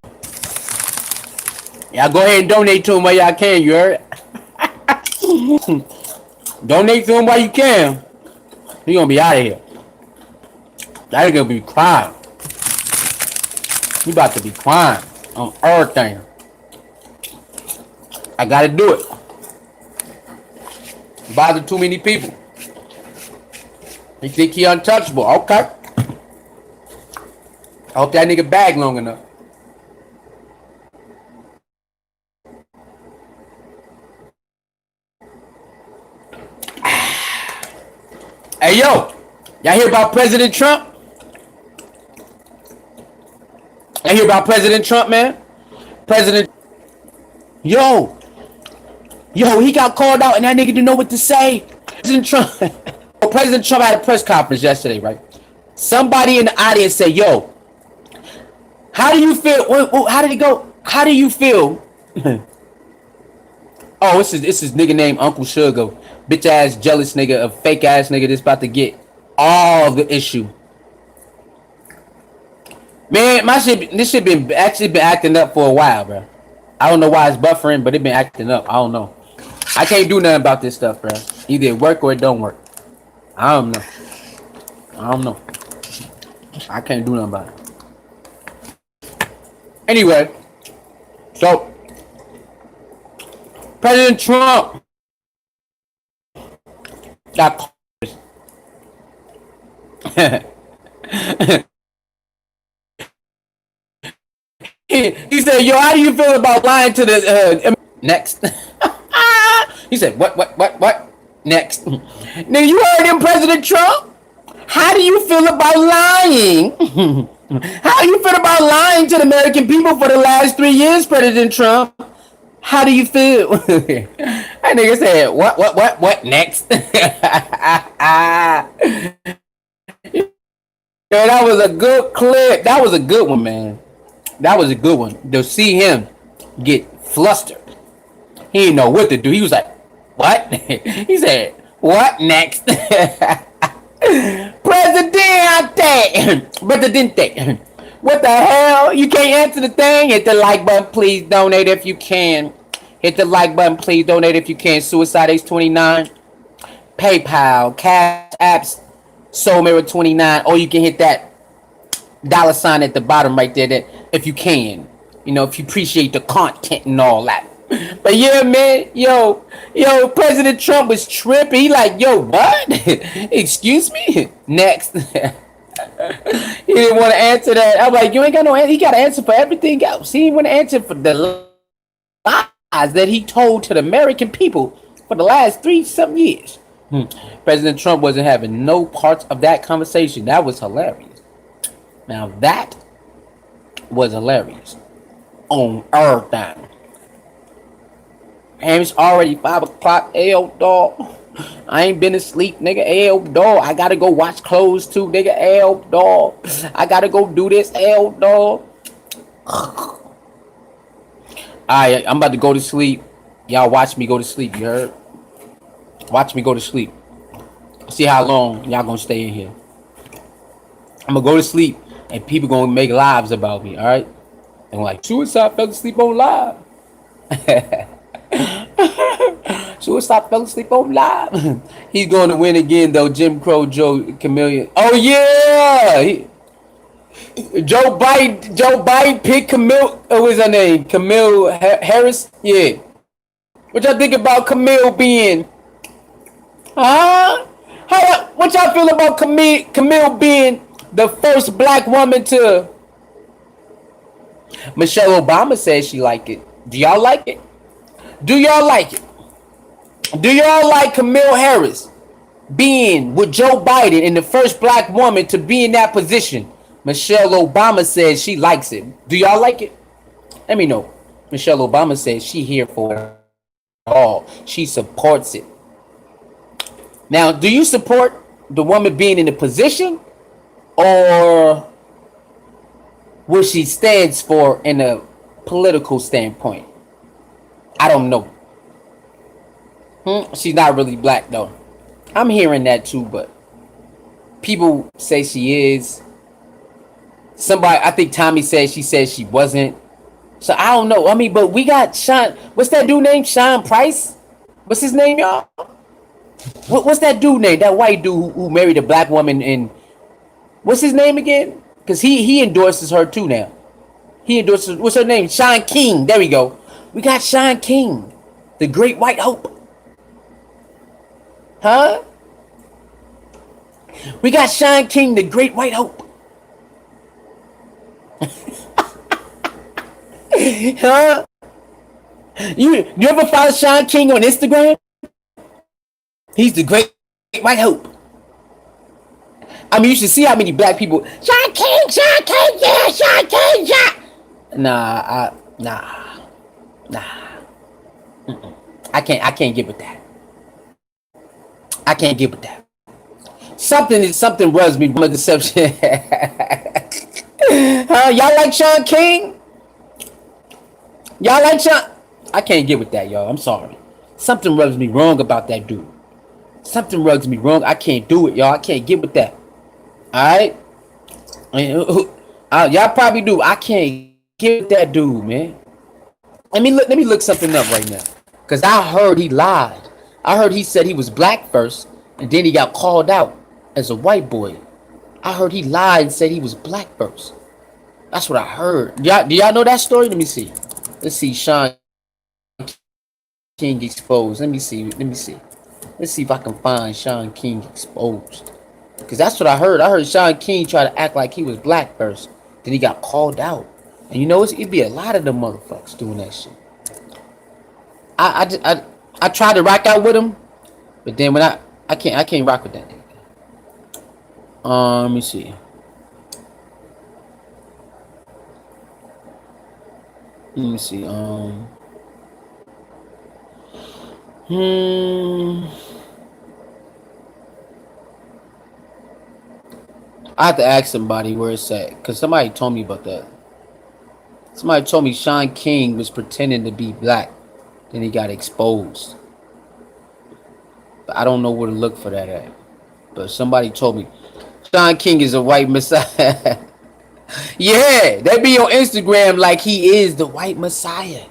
Y'all go ahead and donate to him while y'all can, you heard? Donate to him while you can. He gonna be out of here. That gonna be crying. He about to be crying on everything. I gotta do it. Bother too many people. He think he untouchable. Okay. I hope that nigga bag long enough. Hey, yo. Y'all hear about President Trump? Y'all hear about President Trump, man? President... Yo, he got called out and that nigga didn't know what to say. President Trump... President Trump had a press conference yesterday, right? Somebody in the audience said, yo, how do you feel? How did it go? How do you feel? Oh, this is nigga named Uncle Sugar. Bitch ass, jealous nigga, a fake ass nigga that's about to get all the issue. Man, this shit been acting up for a while, bro. I don't know why it's buffering, but it been acting up. I don't know. I can't do nothing about this stuff, bro. Either it work or it don't work. I don't know. I can't do nothing about it. Anyway, so President Trump got he said, yo, how do you feel about lying to the next? He said, what? Next. Now you heard him, President Trump? How do you feel about lying? How do you feel about lying to the American people for the last 3 years, President Trump? How do you feel? That nigga said, what next? Yeah, that was a good clip. That was a good one, man. That was a good one. To see him get flustered. He didn't know what to do. He was like, what? He said, what next? Presidente. What the hell? You can't answer the thing? Hit the like button, please. Donate if you can. Hit the like button, please. Donate if you can. Suicide Ace29. PayPal. Cash Apps. Soul Mirror 29. Or you can hit that $sign at the bottom right there. That if you can. You know, if you appreciate the content and all that. But yeah, man, yo, President Trump was tripping. He like, yo, what? Excuse me? Next. He didn't want to answer that. I was like, you ain't got no answer. He got to answer for everything else. He didn't want to answer for the lies that he told to the American people for the last 3-something years. President Trump wasn't having no parts of that conversation. That was hilarious. Now that was hilarious. On everything. And it's already 5 o'clock. Ayo, dog. I ain't been asleep, nigga. Ayo, dog. I gotta go wash clothes too, nigga. Ayo, dog. I gotta go do this. Ayo, dog. Alright, I'm about to go to sleep. Y'all watch me go to sleep, you heard? Watch me go to sleep. See how long y'all gonna stay in here. I'm gonna go to sleep and people gonna make lives about me, alright? And like, Suicide fell asleep on live. Suicide fell asleep on live. He's going to win again, though. Jim Crow Joe Chameleon. Oh yeah, Joe Biden picked Camille. Oh, what's her name? Camille Harris. Yeah. What y'all think about Camille being? Huh? What y'all feel about Camille being the first black woman to? Michelle Obama says she like it. Do y'all like it? Do y'all like it? Do y'all like Camille Harris being with Joe Biden and the first black woman to be in that position? Michelle Obama says she likes it. Do y'all like it? Let me know. Michelle Obama says she here for it all. She supports it. Now, do you support the woman being in the position or what she stands for in a political standpoint? I don't know. She's not really black though. I'm hearing that too, but people say she is. Somebody, I think Tommy said she wasn't. So I don't know. I mean, but we got Sean. What's that dude named Sean Price? What's his name, y'all? What's that dude name? That white dude who married a black woman, and what's his name again? Because he endorses her too now. He endorses, what's her name? Sean King. There we go. We got Sean King, the Great White Hope. Huh? We got Sean King, the Great White Hope. Huh? You ever follow Sean King on Instagram? He's the Great White Hope. I mean, you should see how many black people. Sean King, Sean King, yeah, Sean King, Sean. Nah. I can't get with that. I can't get with that. Something rubs me. My deception. Y'all like Sean King? Y'all like Sean? I can't get with that, y'all. I'm sorry. Something rubs me wrong about that dude. Something rubs me wrong. I can't do it, y'all. I can't get with that. All right. Y'all probably do. I can't get with that dude, man. Let me look something up right now. Cause I heard he lied. I heard he said he was black first, and then he got called out as a white boy. I heard he lied and said he was black first. That's what I heard. Do y'all know that story? Let me see. Let's see. Sean King exposed. Let me see. Let's see if I can find Sean King exposed. Because that's what I heard. I heard Sean King try to act like he was black first. Then he got called out. And you know, it'd be a lot of them motherfuckers doing that shit. I tried to rock out with him. But then when I can't rock with that nigga. Let me see. I have to ask somebody where it's at, because somebody told me about that. Somebody told me Sean King was pretending to be black, then he got exposed. But I don't know where to look for that at. But somebody told me Sean King is a white messiah. Yeah, they be on Instagram like he is the white messiah.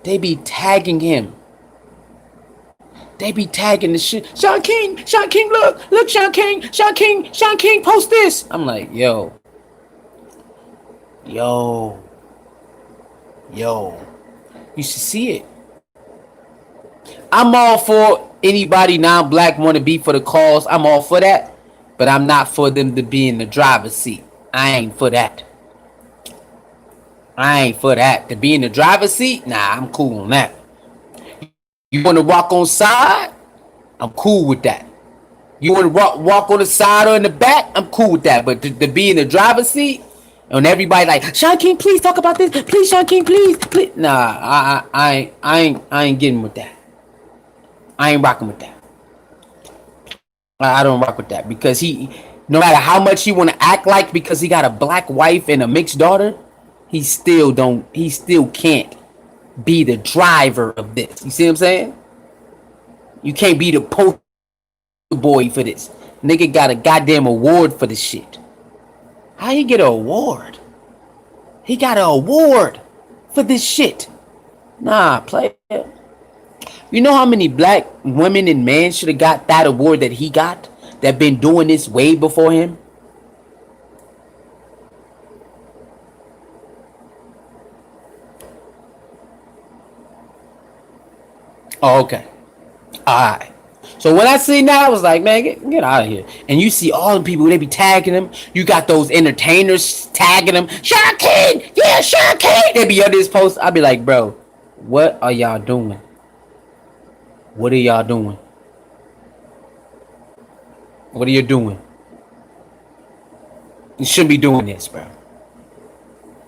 They be tagging him. They be tagging the shit. Sean King, look, Sean King, post this. I'm like, yo. You should see it. I'm all for anybody non-black want to be for the cause. I'm all for that. But I'm not for them to be in the driver's seat. I ain't for that. To be in the driver's seat? Nah, I'm cool on that. You want to walk on side? I'm cool with that. You want to walk on the side or in the back? I'm cool with that. But to be in the driver's seat, and everybody like, Sean King, please talk about this. Please, Sean King, please. Nah, I ain't getting with that. I ain't rocking with that. I don't rock with that, because no matter how much he want to act like, because he got a black wife and a mixed daughter, he still can't be the driver of this. You see what I'm saying? You can't be the poster boy for this. Nigga got a goddamn award for this shit. How he get an award? He got an award for this shit. Nah, play it. You know how many black women and men should have got that award that he got? That been doing this way before him? Oh, okay. Alright. So when I see that, I was like, man, get out of here. And you see all the people, they be tagging him. You got those entertainers tagging him. Sean King! Yeah, Sean King! They be on this post. I be like, bro, what are y'all doing? What are y'all doing? What are you doing? You shouldn't be doing this, bro.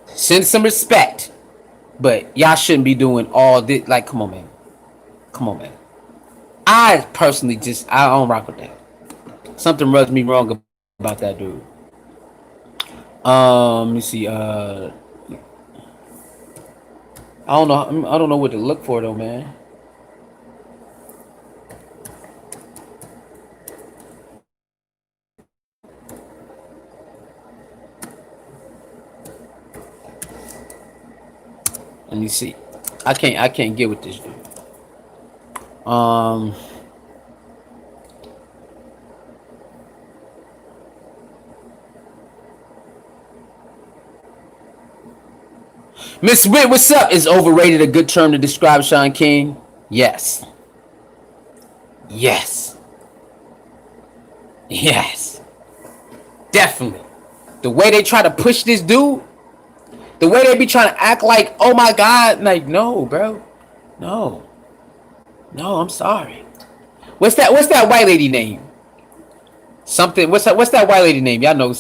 Send some respect. But y'all shouldn't be doing all this. Like, come on, man. I personally I don't rock with that. Something rubs me wrong about that dude. Let me see. I don't know what to look for though, man. Let me see. I can't get with this dude. Um, Miss Witt, what's up? Is overrated a good term to describe Sean King? Yes. Yes. Yes. Definitely. The way they try to push this dude, the way they be trying to act like, oh my God, like, no, bro. No. No, I'm sorry. What's that white lady name? Something. What's that white lady name? Y'all know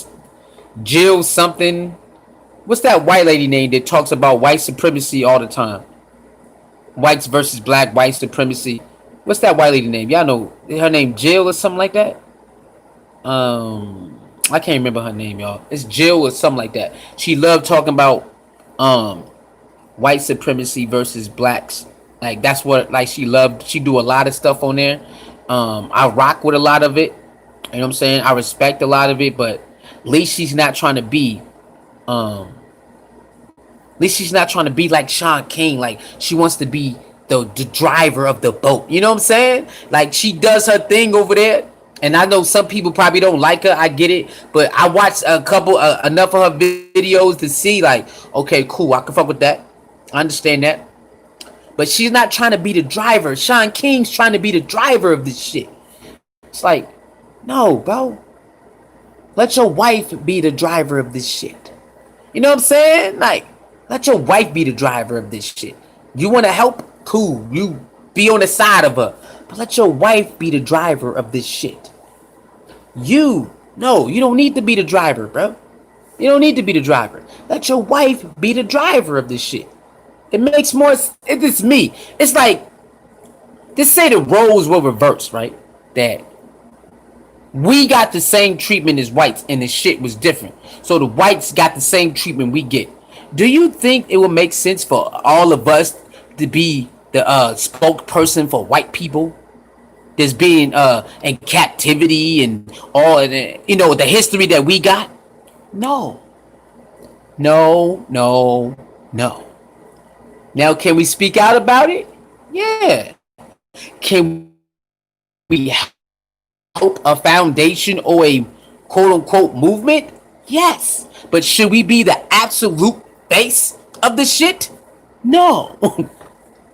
Jill something. What's that white lady name that talks about white supremacy all the time? Whites versus black, white supremacy. What's that white lady name? Y'all know her name Jill or something like that? I can't remember her name, y'all. It's Jill or something like that. She loved talking about um white supremacy versus blacks. Like that's what like she loved. She do a lot of stuff on there. I rock with a lot of it. You know what I'm saying? I respect a lot of it, but at least she's not trying to be um at least she's not trying to be like Sean King. Like she wants to be the driver of the boat. You know what I'm saying? Like she does her thing over there. And I know some people probably don't like her. I get it, but I watched a couple enough of her videos to see like, okay, cool, I can fuck with that. I understand that. But she's not trying to be the driver. Sean King's trying to be the driver of this shit. It's like, no, bro. Let your wife be the driver of this shit. You know what I'm saying? Like, let your wife be the driver of this shit. You want to help? Cool. You be on the side of her. But let your wife be the driver of this shit. You don't need to be the driver, bro. You don't need to be the driver. Let your wife be the driver of this shit. It makes more. It's me. It's like, just say the roles were reversed, right? That we got the same treatment as whites, and the shit was different. So the whites got the same treatment we get. Do you think it would make sense for all of us to be the spokesperson for white people that's being in captivity and all the history that we got? No. Now can we speak out about it? Yeah. Can we help a foundation or a quote unquote movement? Yes. But should we be the absolute base of the shit? No.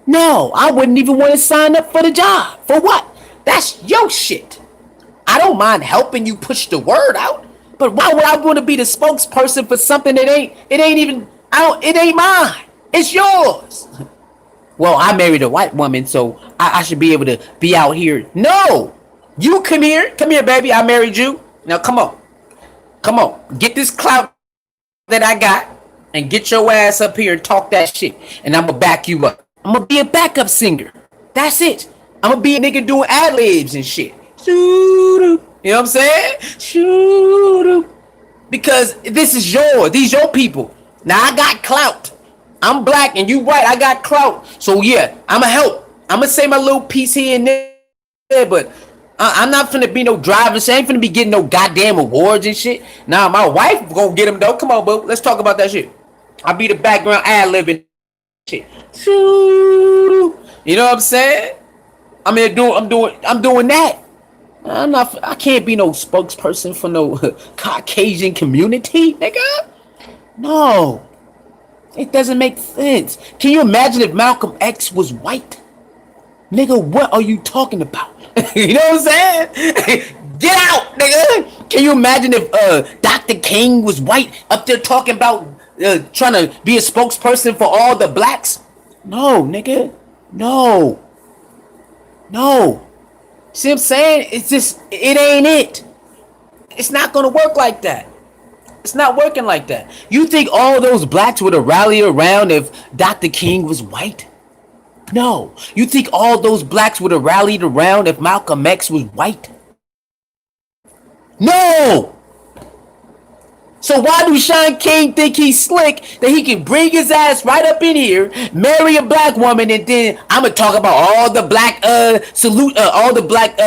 No, I wouldn't even want to sign up for the job. For what? That's your shit. I don't mind helping you push the word out, but why would I want to be the spokesperson for something that it ain't mine. It's yours. Well, I married a white woman, so I should be able to be out here. No, you come here, baby. I married you. Now come on, get this clout that I got, and get your ass up here and talk that shit, and I'm gonna back you up. I'm gonna be a backup singer. That's it. I'm gonna be a nigga doing ad libs and shit. You know what I'm saying? Because this is yours. These your people. Now I got clout. I'm black and you white. I got clout. So yeah, I'ma help. I'ma say my little piece here and there, but I'm not finna be no driver. So I ain't finna be getting no goddamn awards and shit. Nah, my wife gonna get them though. Come on, boo. Let's talk about that shit. I'll be the background ad libbing shit. You know what I'm saying? I'm doing that. I can't be no spokesperson for no Caucasian community, nigga. No. It doesn't make sense. Can you imagine if Malcolm X was white? Nigga, what are you talking about? You know what I'm saying? Get out, nigga. Can you imagine if Dr. King was white up there talking about trying to be a spokesperson for all the blacks? No, nigga. No. See what I'm saying? It's just, it ain't it. It's not gonna work like that. It's not working like that. You think all those blacks would have rallied around if Dr. King was white? No. You think all those blacks would have rallied around if Malcolm X was white? No. So why do Sean King think he's slick that he can bring his ass right up in here, marry a black woman, and then I'm gonna talk about all the black all the black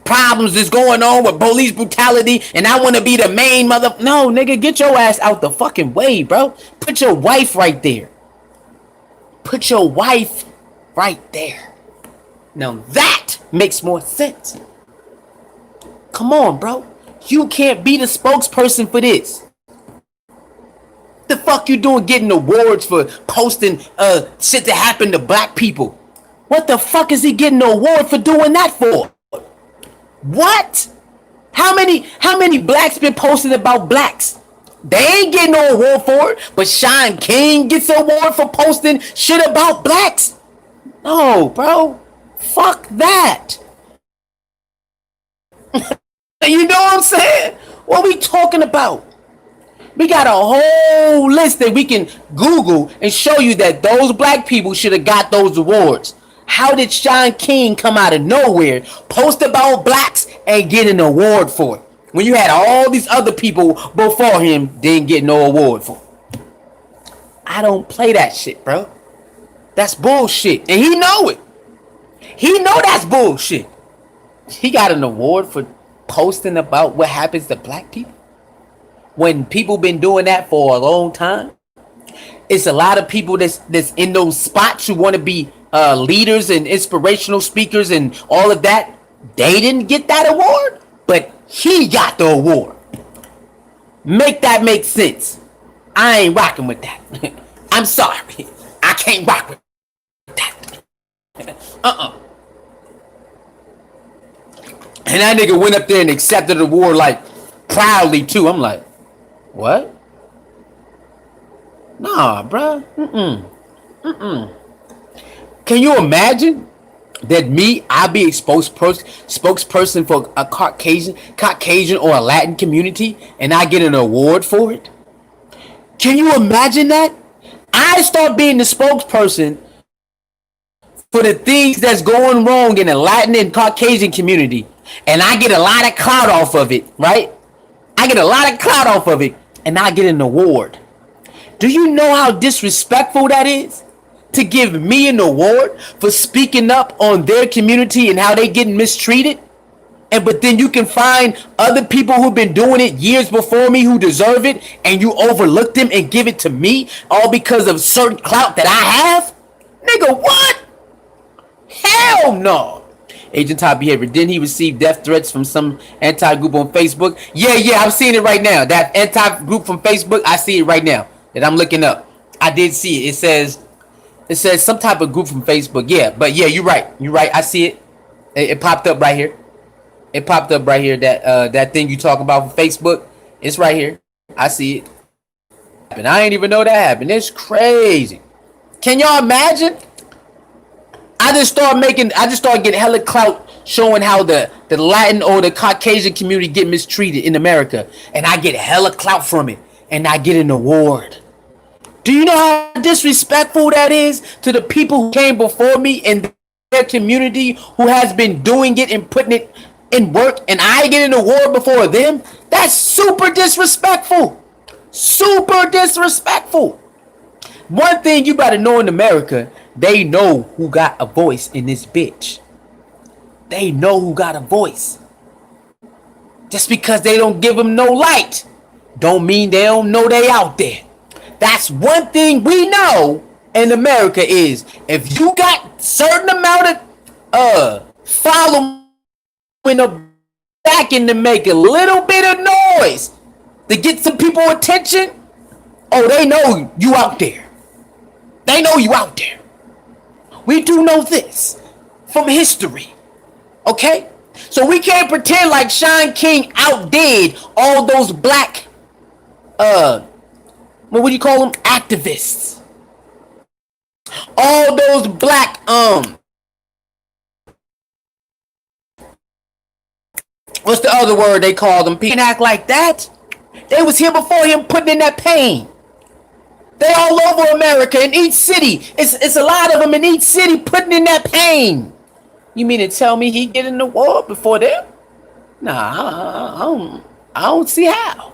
problems that's going on with police brutality, and I want to be the main mother. No, nigga, get your ass out the fucking way, bro. Put your wife right there. put your wife right there. Now that makes more sense. Come on, bro. You can't be the spokesperson for this. The fuck you doing getting awards for posting shit that happened to black people? What the fuck is he getting an award for doing that for? What? How many blacks been posting about blacks? They ain't getting no award for it, but Sean King gets an award for posting shit about blacks? No, bro. Fuck that. You know what I'm saying? What we talking about? We got a whole list that we can Google and show you that those black people should have got those awards. How did Sean King come out of nowhere, post about blacks, and get an award for it? When you had all these other people before him didn't get no award for it. I don't play that shit, bro. That's bullshit. And he know it. He know that's bullshit. He got an award for posting about what happens to black people. When people been doing that for a long time. It's a lot of people that's in those spots who want to be leaders and inspirational speakers and all of that. They didn't get that award, but he got the award. Make that make sense. I ain't rocking with that. I'm sorry. I can't rock with that. And that nigga went up there and accepted the award like proudly too. I'm like, what? Nah, bruh. Can you imagine that I be a spokesperson for a Caucasian or a Latin community and I get an award for it? Can you imagine that? I start being the spokesperson for the things that's going wrong in the Latin and Caucasian community, and I get a lot of clout off of it, right? I get a lot of clout off of it, and I get an award. Do you know how disrespectful that is? To give me an award for speaking up on their community and how they getting mistreated? But then you can find other people who've been doing it years before me who deserve it, and you overlook them and give it to me all because of certain clout that I have? Nigga, what? Hell no. Agent Top Behavior. Didn't he receive death threats from some anti-group on Facebook? Yeah, I'm seeing it right now. That anti-group from Facebook, I see it right now. That I'm looking up. I did see it. It says some type of group from Facebook. Yeah, but yeah, you're right. I see it. It popped up right here. It popped up right here. That thing you talking about from Facebook. It's right here. I see it. And I ain't even know that happened. It's crazy. Can y'all imagine? I just started getting hella clout showing how the Latin or the Caucasian community get mistreated in America. And I get hella clout from it. And I get an award. Do you know how disrespectful that is to the people who came before me in their community who has been doing it and putting it in work, and I get an award before them? That's super disrespectful. Super disrespectful. One thing you gotta know in America, they know who got a voice in this bitch. They know who got a voice. Just because they don't give them no light don't mean they don't know they out there. That's one thing we know in America is if you got certain amount of following or backing to make a little bit of noise to get some people attention, oh, they know you out there. They know you out there. We do know this from history. Okay? So we can't pretend like Sean King outdid all those black what do you call them? Activists. All those black what's the other word they call them? People act like that. They was here before him putting in that pain. They all over America in each city. It's a lot of them in each city putting in that pain. You mean to tell me he get in the war before them? Nah, I don't see how.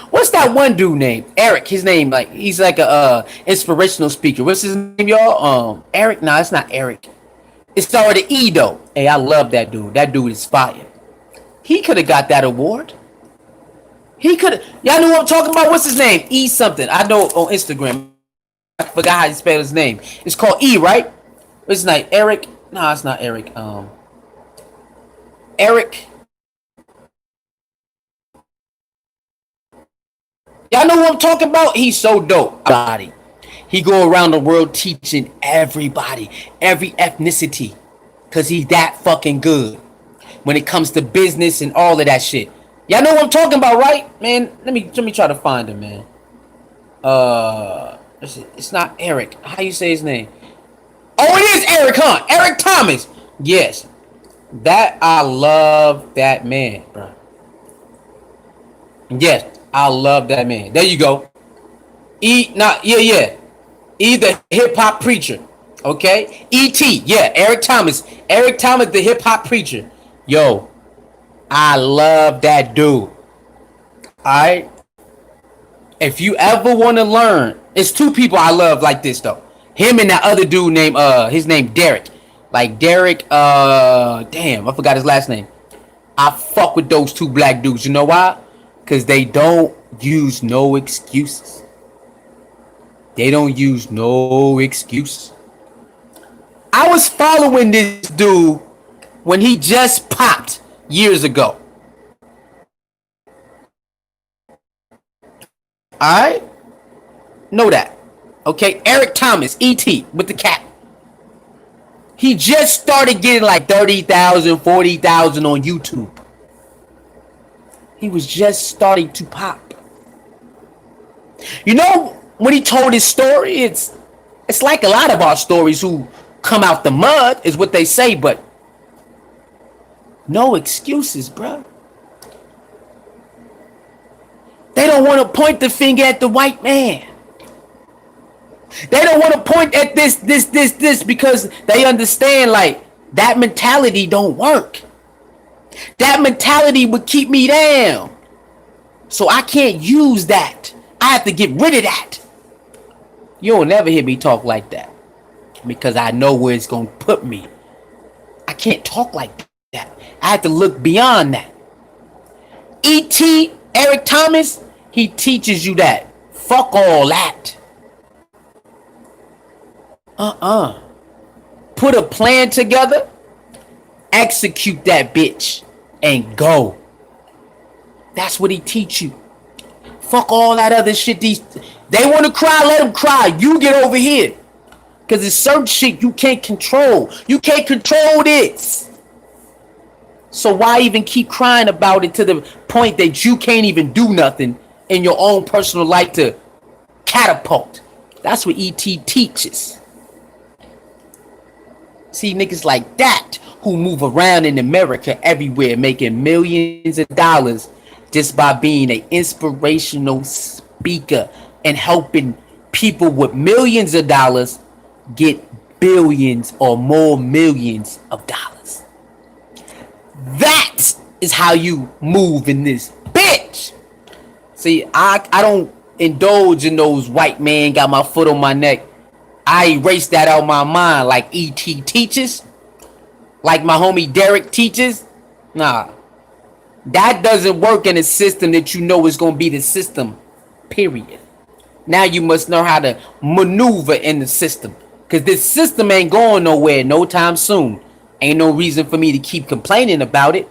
What's that one dude named? Eric. His name, like, he's like a inspirational speaker. What's his name, y'all? Eric? Nah, it's not Eric. It started with E though. Hey, I love that dude. That dude is fire. He could have got that award. He could have. Y'all know what I'm talking about? What's his name? E something. I know on Instagram. forgot how to spell his name. It's called E, right? It's not Eric. No, it's not Eric. Eric. Y'all know what I'm talking about? He's so dope. He go around the world teaching everybody, every ethnicity, cause he's that fucking good when it comes to business and all of that shit. Y'all know what I'm talking about, right? Man, let me try to find him, man. It's not Eric. How you say his name? Oh, it is Eric, huh? Eric Thomas. Yes. That I love that man, bro. Yes, I love that man. There you go. Yeah. E the hip hop preacher. Okay? E.T. Yeah, Eric Thomas. Eric Thomas, the hip hop preacher. Yo, I love that dude. Alright? If you ever want to learn, it's two people I love like this though. Him and that other dude named his name Derek. Like Derek, damn, I forgot his last name. I fuck with those two black dudes. You know why? Cause they don't use no excuses. They don't use no excuses. I was following this dude when he just popped years ago. Alright? Know that. Okay? Eric Thomas, E.T. with the cap. He just started getting like 30,000, 40,000 on YouTube. He was just starting to pop. You know, when he told his story, it's like a lot of our stories who come out the mud, is what they say, but no excuses, bro. They don't want to point the finger at the white man. They don't want to point at this because they understand like that mentality don't work. That mentality would keep me down. So I can't use that. I have to get rid of that. You'll never hear me talk like that because I know where it's going to put me. I can't talk like that. I have to look beyond that. E.T. Eric Thomas, he teaches you that. Fuck all that. Put a plan together, execute that bitch, and go. That's what he teach you. Fuck all that other shit. They want to cry, let them cry. You get over here. Because it's certain shit you can't control. You can't control this. So why even keep crying about it to the point that you can't even do nothing in your own personal life to catapult? That's what E.T. teaches. See, niggas like that who move around in America everywhere making millions of dollars just by being an inspirational speaker and helping people with millions of dollars get billions or more millions of dollars. That is how you move in this bitch. See, I don't indulge in those white man got my foot on my neck. I erase that out of my mind like E.T. teaches. Like my homie Derek teaches. Nah. That doesn't work in a system that you know is going to be the system. Period. Now you must know how to maneuver in the system. Because this system ain't going nowhere no time soon. Ain't no reason for me to keep complaining about it.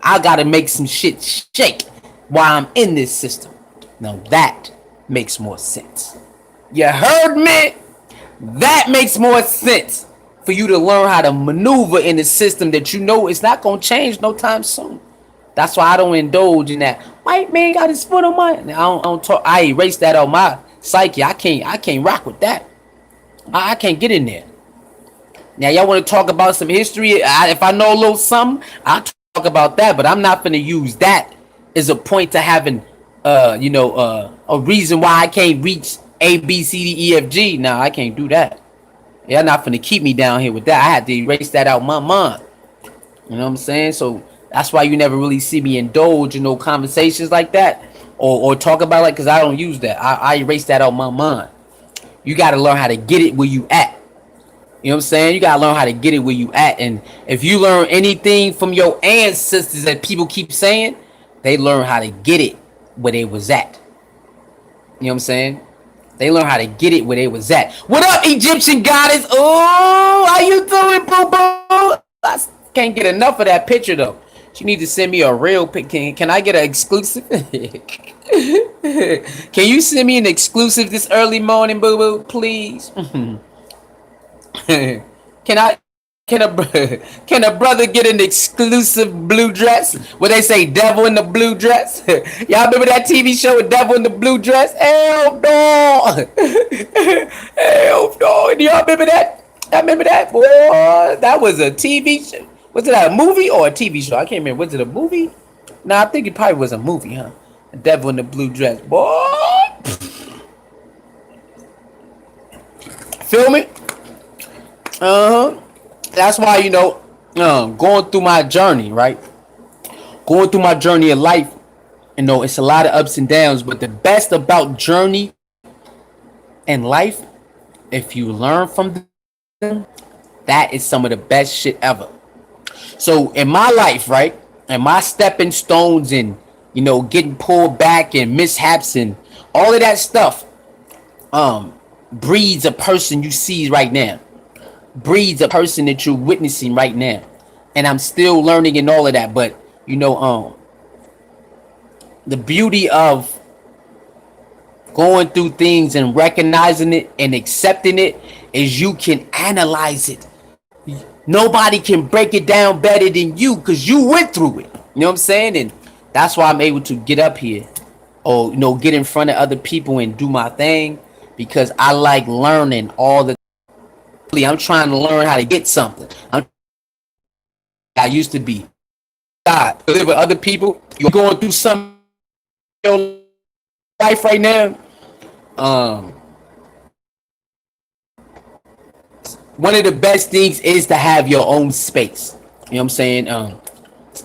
I got to make some shit shake while I'm in this system. Now that makes more sense. You heard me? That makes more sense for you to learn how to maneuver in a system that you know is not going to change no time soon. That's why I don't indulge in that. White man got his foot on my. I don't talk. I erase that on my psyche. I can't rock with that. I can't get in there. Now y'all want to talk about some history? If I know a little something, I'll talk about that. But I'm not gonna use that as a point to having, a reason why I can't reach A, B, C, D, E, F, G. No, I can't do that. Y'all not finna keep me down here with that. I had to erase that out of my mind. You know what I'm saying? So that's why you never really see me indulge in no conversations like that or talk about it, because I don't use that. I erase that out of my mind. You got to learn how to get it where you at. You know what I'm saying? You got to learn how to get it where you at. And if you learn anything from your ancestors that people keep saying, they learn how to get it where they was at. You know what I'm saying? They learn how to get it where they was at. What up, Egyptian goddess? Oh, how you doing, boo boo? I can't get enough of that picture though. She needs to send me a real pic. Can I get an exclusive? Can you send me an exclusive this early morning, boo boo, please? Can I? Can a brother get an exclusive blue dress? Where they say "Devil in the Blue Dress"? Y'all remember that TV show with "Devil in the Blue Dress"? Hell no! Hell no! Y'all remember that? I remember that, boy. That was a TV show. Was it a movie or a TV show? I can't remember. Was it a movie? Nah, I think it probably was a movie, huh? The Devil in the Blue Dress, boy. Feel me? That's why, going through my journey, right? Going through my journey of life, it's a lot of ups and downs. But the best about journey and life, if you learn from them, that is some of the best shit ever. So in my life, right, and my stepping stones and getting pulled back and mishaps and all of that stuff, breeds a person you see right now, breeds a person that you're witnessing right now. And I'm still learning and all of that. But the beauty of going through things and recognizing it and accepting it is you can analyze it. Nobody can break it down better than you because you went through it. You know what I'm saying? And that's why I'm able to get up here or get in front of other people and do my thing, because I like learning all the. I'm trying to learn how to get something. I used to be God, live with other people. You're going through something in your life right now. One of the best things is to have your own space. You know what I'm saying?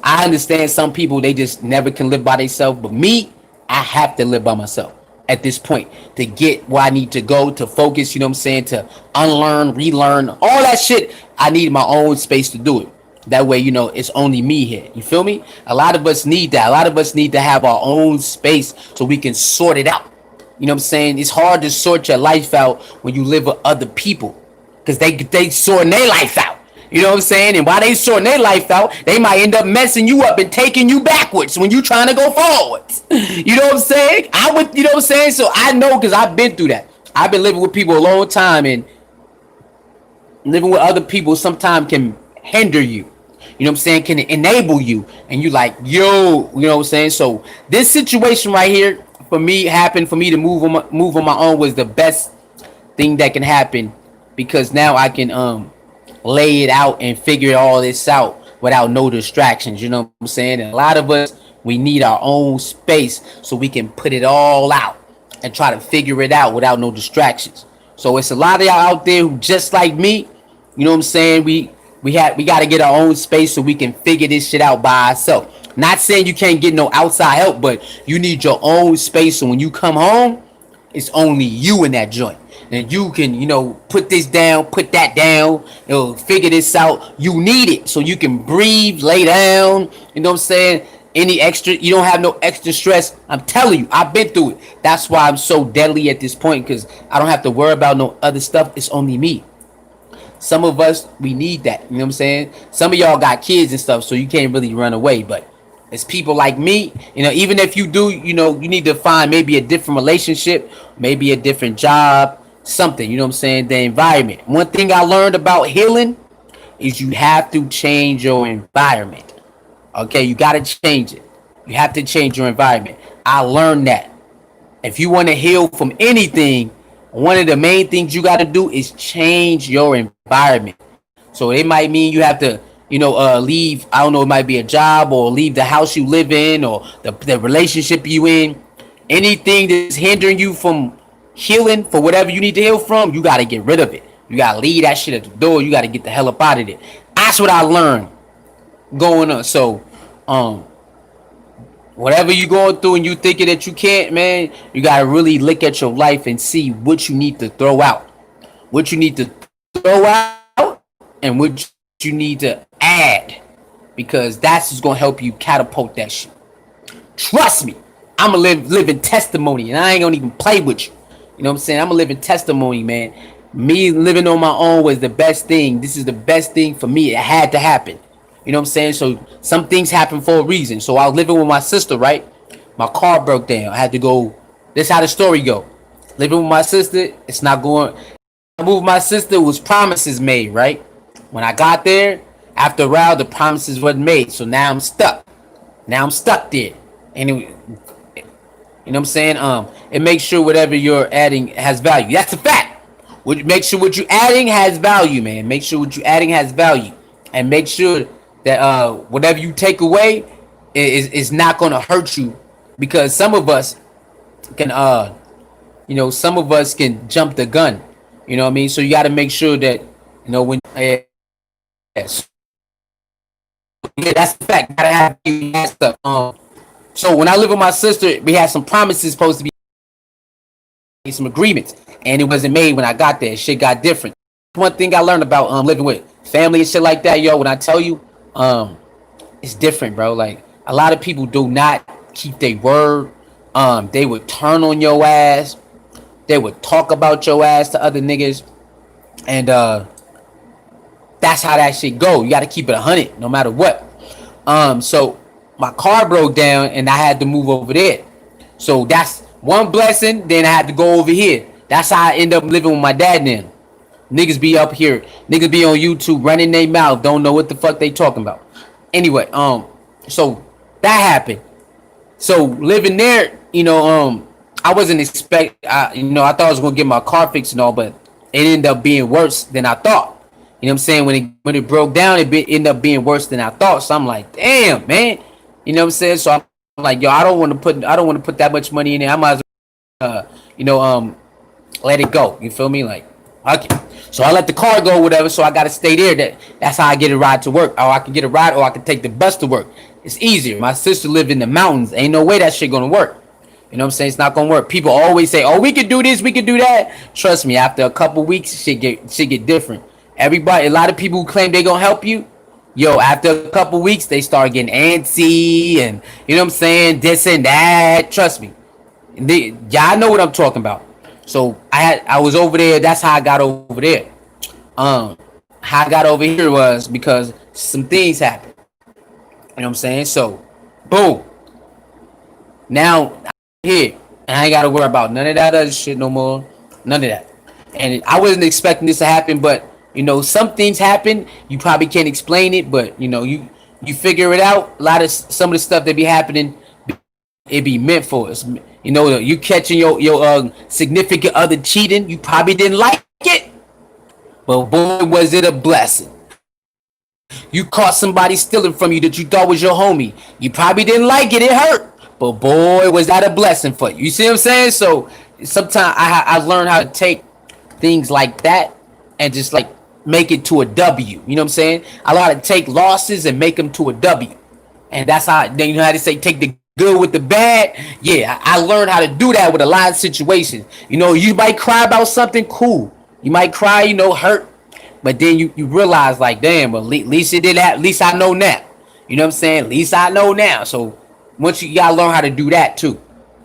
I understand some people, they just never can live by themselves, but me, I have to live by myself at this point to get where I need to go, to focus, you know what I'm saying, to unlearn, relearn, all that shit. I need my own space to do it. That way, it's only me here. You feel me? A lot of us need that. A lot of us need to have our own space so we can sort it out. You know what I'm saying? It's hard to sort your life out when you live with other people, because they sorting their life out. You know what I'm saying? And while they sorting their life out, they might end up messing you up and taking you backwards when you trying to go forwards. You know what I'm saying? You know what I'm saying? So I know, because I've been through that. I've been living with people a long time, and living with other people sometimes can hinder you. You know what I'm saying? Can enable you. And you like, yo, you know what I'm saying? So this situation right here for me happened, for me to move on my own, was the best thing that can happen, because now I can lay it out and figure all this out without no distractions. You know what I'm saying? And a lot of us, we need our own space so we can put it all out and try to figure it out without no distractions. So it's a lot of y'all out there who just like me. You know what I'm saying? We got to get our own space so we can figure this shit out by ourselves. Not saying you can't get no outside help, but you need your own space. So when you come home, it's only you in that joint. And you can, put this down, put that down, figure this out. You need it so you can breathe, lay down. You know what I'm saying? You don't have no extra stress. I'm telling you, I've been through it. That's why I'm so deadly at this point, because I don't have to worry about no other stuff. It's only me. Some of us, we need that. You know what I'm saying? Some of y'all got kids and stuff, so you can't really run away. But it's people like me, even if you do, you need to find maybe a different relationship, maybe a different job, something, you know what I'm saying? The environment. One thing I learned about healing is you have to change your environment. Okay, you got to change it. You have to change your environment. I learned that. If you want to heal from anything, one of the main things you got to do is change your environment. So it might mean you have to, leave, I don't know, it might be a job, or leave the house you live in, or the relationship you in. Anything that's hindering you from healing for whatever you need to heal from, you got to get rid of it. You got to leave that shit at the door. You got to get the hell up out of there. That's what I learned going on. So, whatever you going through and you thinking that you can't, man, you got to really look at your life and see what you need to throw out. What you need to throw out and what you need to add. Because that's just going to help you catapult that shit. Trust me. I'm a living testimony, and I ain't going to even play with you. You know what I'm saying? I'm a living testimony, man. Me living on my own was the best thing. This is the best thing for me. It had to happen. You know what I'm saying? So some things happen for a reason. So I was living with my sister, right? My car broke down. I had to go. This is how the story go. Living with my sister, it's not going. I moved with my sister, was promises made, right? When I got there, after a while, the promises wasn't made. So now I'm stuck. Now I'm stuck there. And you know what I'm saying? It makes sure whatever you're adding has value. That's a fact. Make sure what you're adding has value, man. Make sure what you're adding has value, and make sure that whatever you take away is not gonna hurt you, because some of us can some of us can jump the gun. You know what I mean? So you got to make sure that when yes, yeah, that's the fact. Gotta have that stuff. So when I lived with my sister, we had some promises supposed to be some agreements, and it wasn't made when I got there. Shit got different. One thing I learned about living with family and shit like that, yo. When I tell you, it's different, bro. Like a lot of people do not keep their word. They would turn on your ass. They would talk about your ass to other niggas, and that's how that shit go. You got to keep it 100, no matter what. So my car broke down, and I had to move over there. So that's one blessing. Then I had to go over here. That's how I end up living with my dad now. Niggas be up here. Niggas be on YouTube running their mouth. Don't know what the fuck they talking about. Anyway, so that happened. So living there, I wasn't I thought I was gonna get my car fixed and all, but it ended up being worse than I thought. You know what I'm saying? When it broke down, ended up being worse than I thought. So I'm like, damn, man. You know what I'm saying? So I'm like, yo, I don't want to put that much money in there. I might as well, let it go. You feel me? Like, okay. So I let the car go, whatever. So I gotta stay there. That's how I get a ride to work. Or I can get a ride, or I can take the bus to work. It's easier. My sister lived in the mountains. Ain't no way that shit gonna work. You know what I'm saying? It's not gonna work. People always say, "Oh, we could do this, we could do that." Trust me. After a couple weeks, shit get different. A lot of people who claim they gonna help you, yo, after a couple weeks, they start getting antsy, and you know what I'm saying, this and that. Trust me. Y'all know what I'm talking about. So I was over there. That's how I got over there. How I got over here was because some things happened. You know what I'm saying? So, boom. Now I'm here, and I ain't gotta worry about none of that other shit no more. None of that. And I wasn't expecting this to happen, but some things happen. You probably can't explain it, but you figure it out. Some of the stuff that be happening, it be meant for us. You catching your significant other cheating. You probably didn't like it, but boy, was it a blessing. You caught somebody stealing from you that you thought was your homie. You probably didn't like it. It hurt. But boy, was that a blessing for you. You see what I'm saying? So sometimes I learned how to take things like that and just like make it to a W. You know what I'm saying? I learned how to take losses and make them to a W. And that's how, then how they say, take the good with the bad. Yeah, I learned how to do that with a lot of situations. You might cry about something, cool. You might cry, hurt. But then you realize, like, damn, well, at least it did that. At least I know now. You know what I'm saying? At least I know now. So once you gotta learn how to do that too.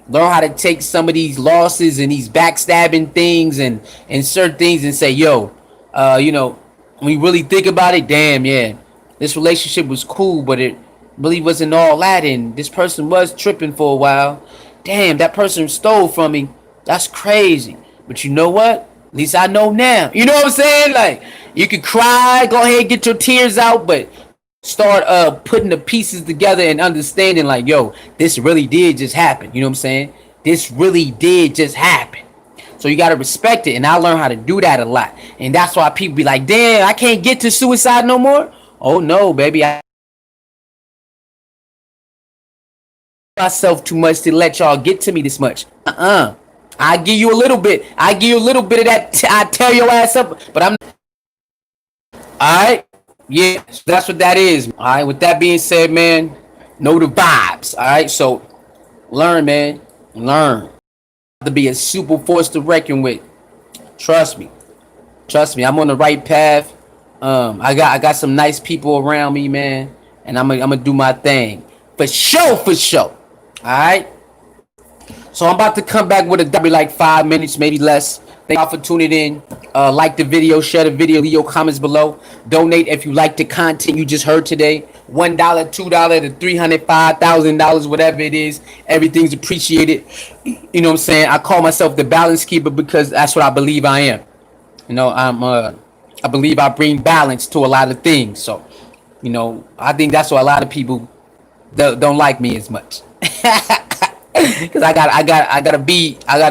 Learn how to take some of these losses and these backstabbing things and certain things and say, yo, when you really think about it, damn, yeah, this relationship was cool, but it really wasn't all that, and this person was tripping for a while. Damn, that person stole from me. That's crazy. But you know what? At least I know now. You know what I'm saying? Like, you can cry, go ahead, get your tears out, but start putting the pieces together and understanding, like, yo, this really did just happen. You know what I'm saying? This really did just happen. So you gotta respect it, and I learned how to do that a lot. And that's why people be like, damn, I can't get to suicide no more. Oh no, baby, I myself too much to let y'all get to me this much. I give you a little bit. I give you a little bit of that. I tear your ass up, but I'm all right. Yeah, so that's what that is. All right. With that being said, man, know the vibes. All right. So learn, man. Learn to be a super force to reckon with. Trust me. Trust me. I'm on the right path. I got some nice people around me, man, and I'm gonna do my thing for sure. For sure. All right. So I'm about to come back with a be like 5 minutes, maybe less. Thank y'all for tuning in. Like the video, share the video, leave your comments below. Donate if you like the content you just heard today. $1, $2 to $305,000, whatever it is. Everything's appreciated. You know what I'm saying? I call myself the balance keeper because that's what I believe I am. You know, I believe I bring balance to a lot of things. So, you know, I think that's why a lot of people don't like me as much. Because I gotta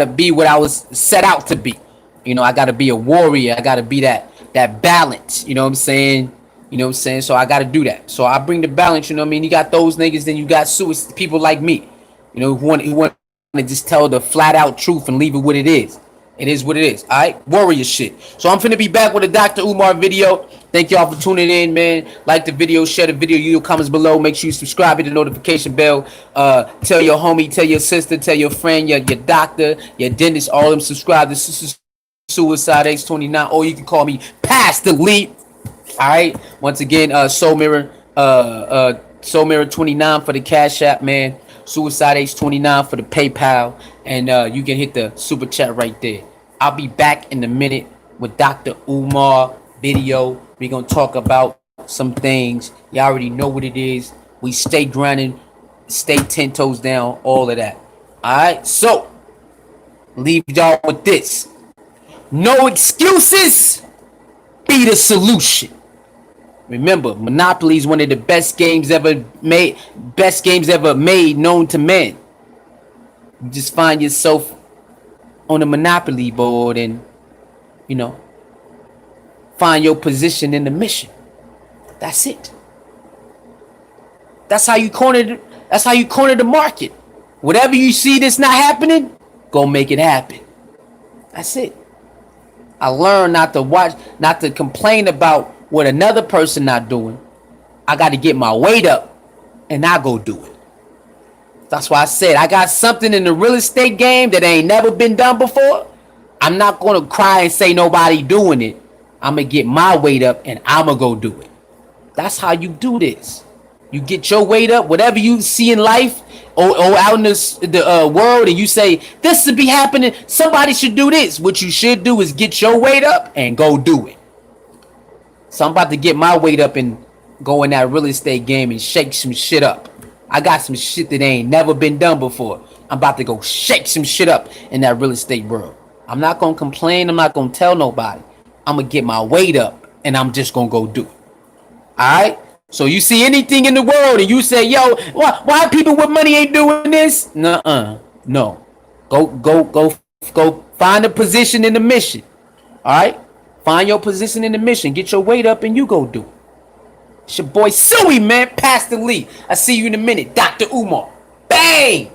be what I was set out to be. You know, I gotta be a warrior. I gotta be that balance. You know what I'm saying? You know what I'm saying? So I gotta do that. So I bring the balance. You know what I mean? You got those niggas, then you got suicide people like me. You know, who want to just tell the flat out truth and leave it what it is. It is what it is. All right, warrior shit. So I'm finna be back with a Dr. Umar video. Thank y'all for tuning in, man. Like the video, share the video, leave your comments below. Make sure you subscribe, hit the notification bell. Tell your homie, tell your sister, tell your friend, your doctor, your dentist, all of them subscribe. This is Suicide X29, or you can call me Pastor Lee. All right. Once again, Soul Mirror 29 for the Cash App, man. Suicide H29 for the PayPal, and you can hit the super chat right there. I'll be back in a minute with Dr. Umar video. We're gonna talk about some things. You already know what it is. We stay grinding, stay 10 toes down, all of that. All right. So leave y'all with this. No excuses. Be the solution. Remember, Monopoly is one of the best games ever made. Best games ever made known to men. You just find yourself on the Monopoly board and, you know, find your position in the mission. That's it. That's how you corner. That's how you corner the market. Whatever you see that's not happening, go make it happen. That's it. I learned not to complain about what another person not doing. I got to get my weight up and I go do it. That's why I said I got something in the real estate game that ain't never been done before. I'm not going to cry and say nobody doing it. I'm going to get my weight up and I'm going to go do it. That's how you do this. You get your weight up, whatever you see in life or out in the world, and you say, this should be happening. Somebody should do this. What you should do is get your weight up and go do it. So I'm about to get my weight up and go in that real estate game and shake some shit up. I got some shit that ain't never been done before. I'm about to go shake some shit up in that real estate world. I'm not going to complain. I'm not going to tell nobody. I'm going to get my weight up and I'm just going to go do it. All right? So you see anything in the world and you say, yo, why people with money ain't doing this? Nuh-uh. No. Go find a position in the mission. All right? Find your position in the mission. Get your weight up and you go do it. It's your boy Suey, man. Pastor Lee. I see you in a minute. Dr. Umar. Bang!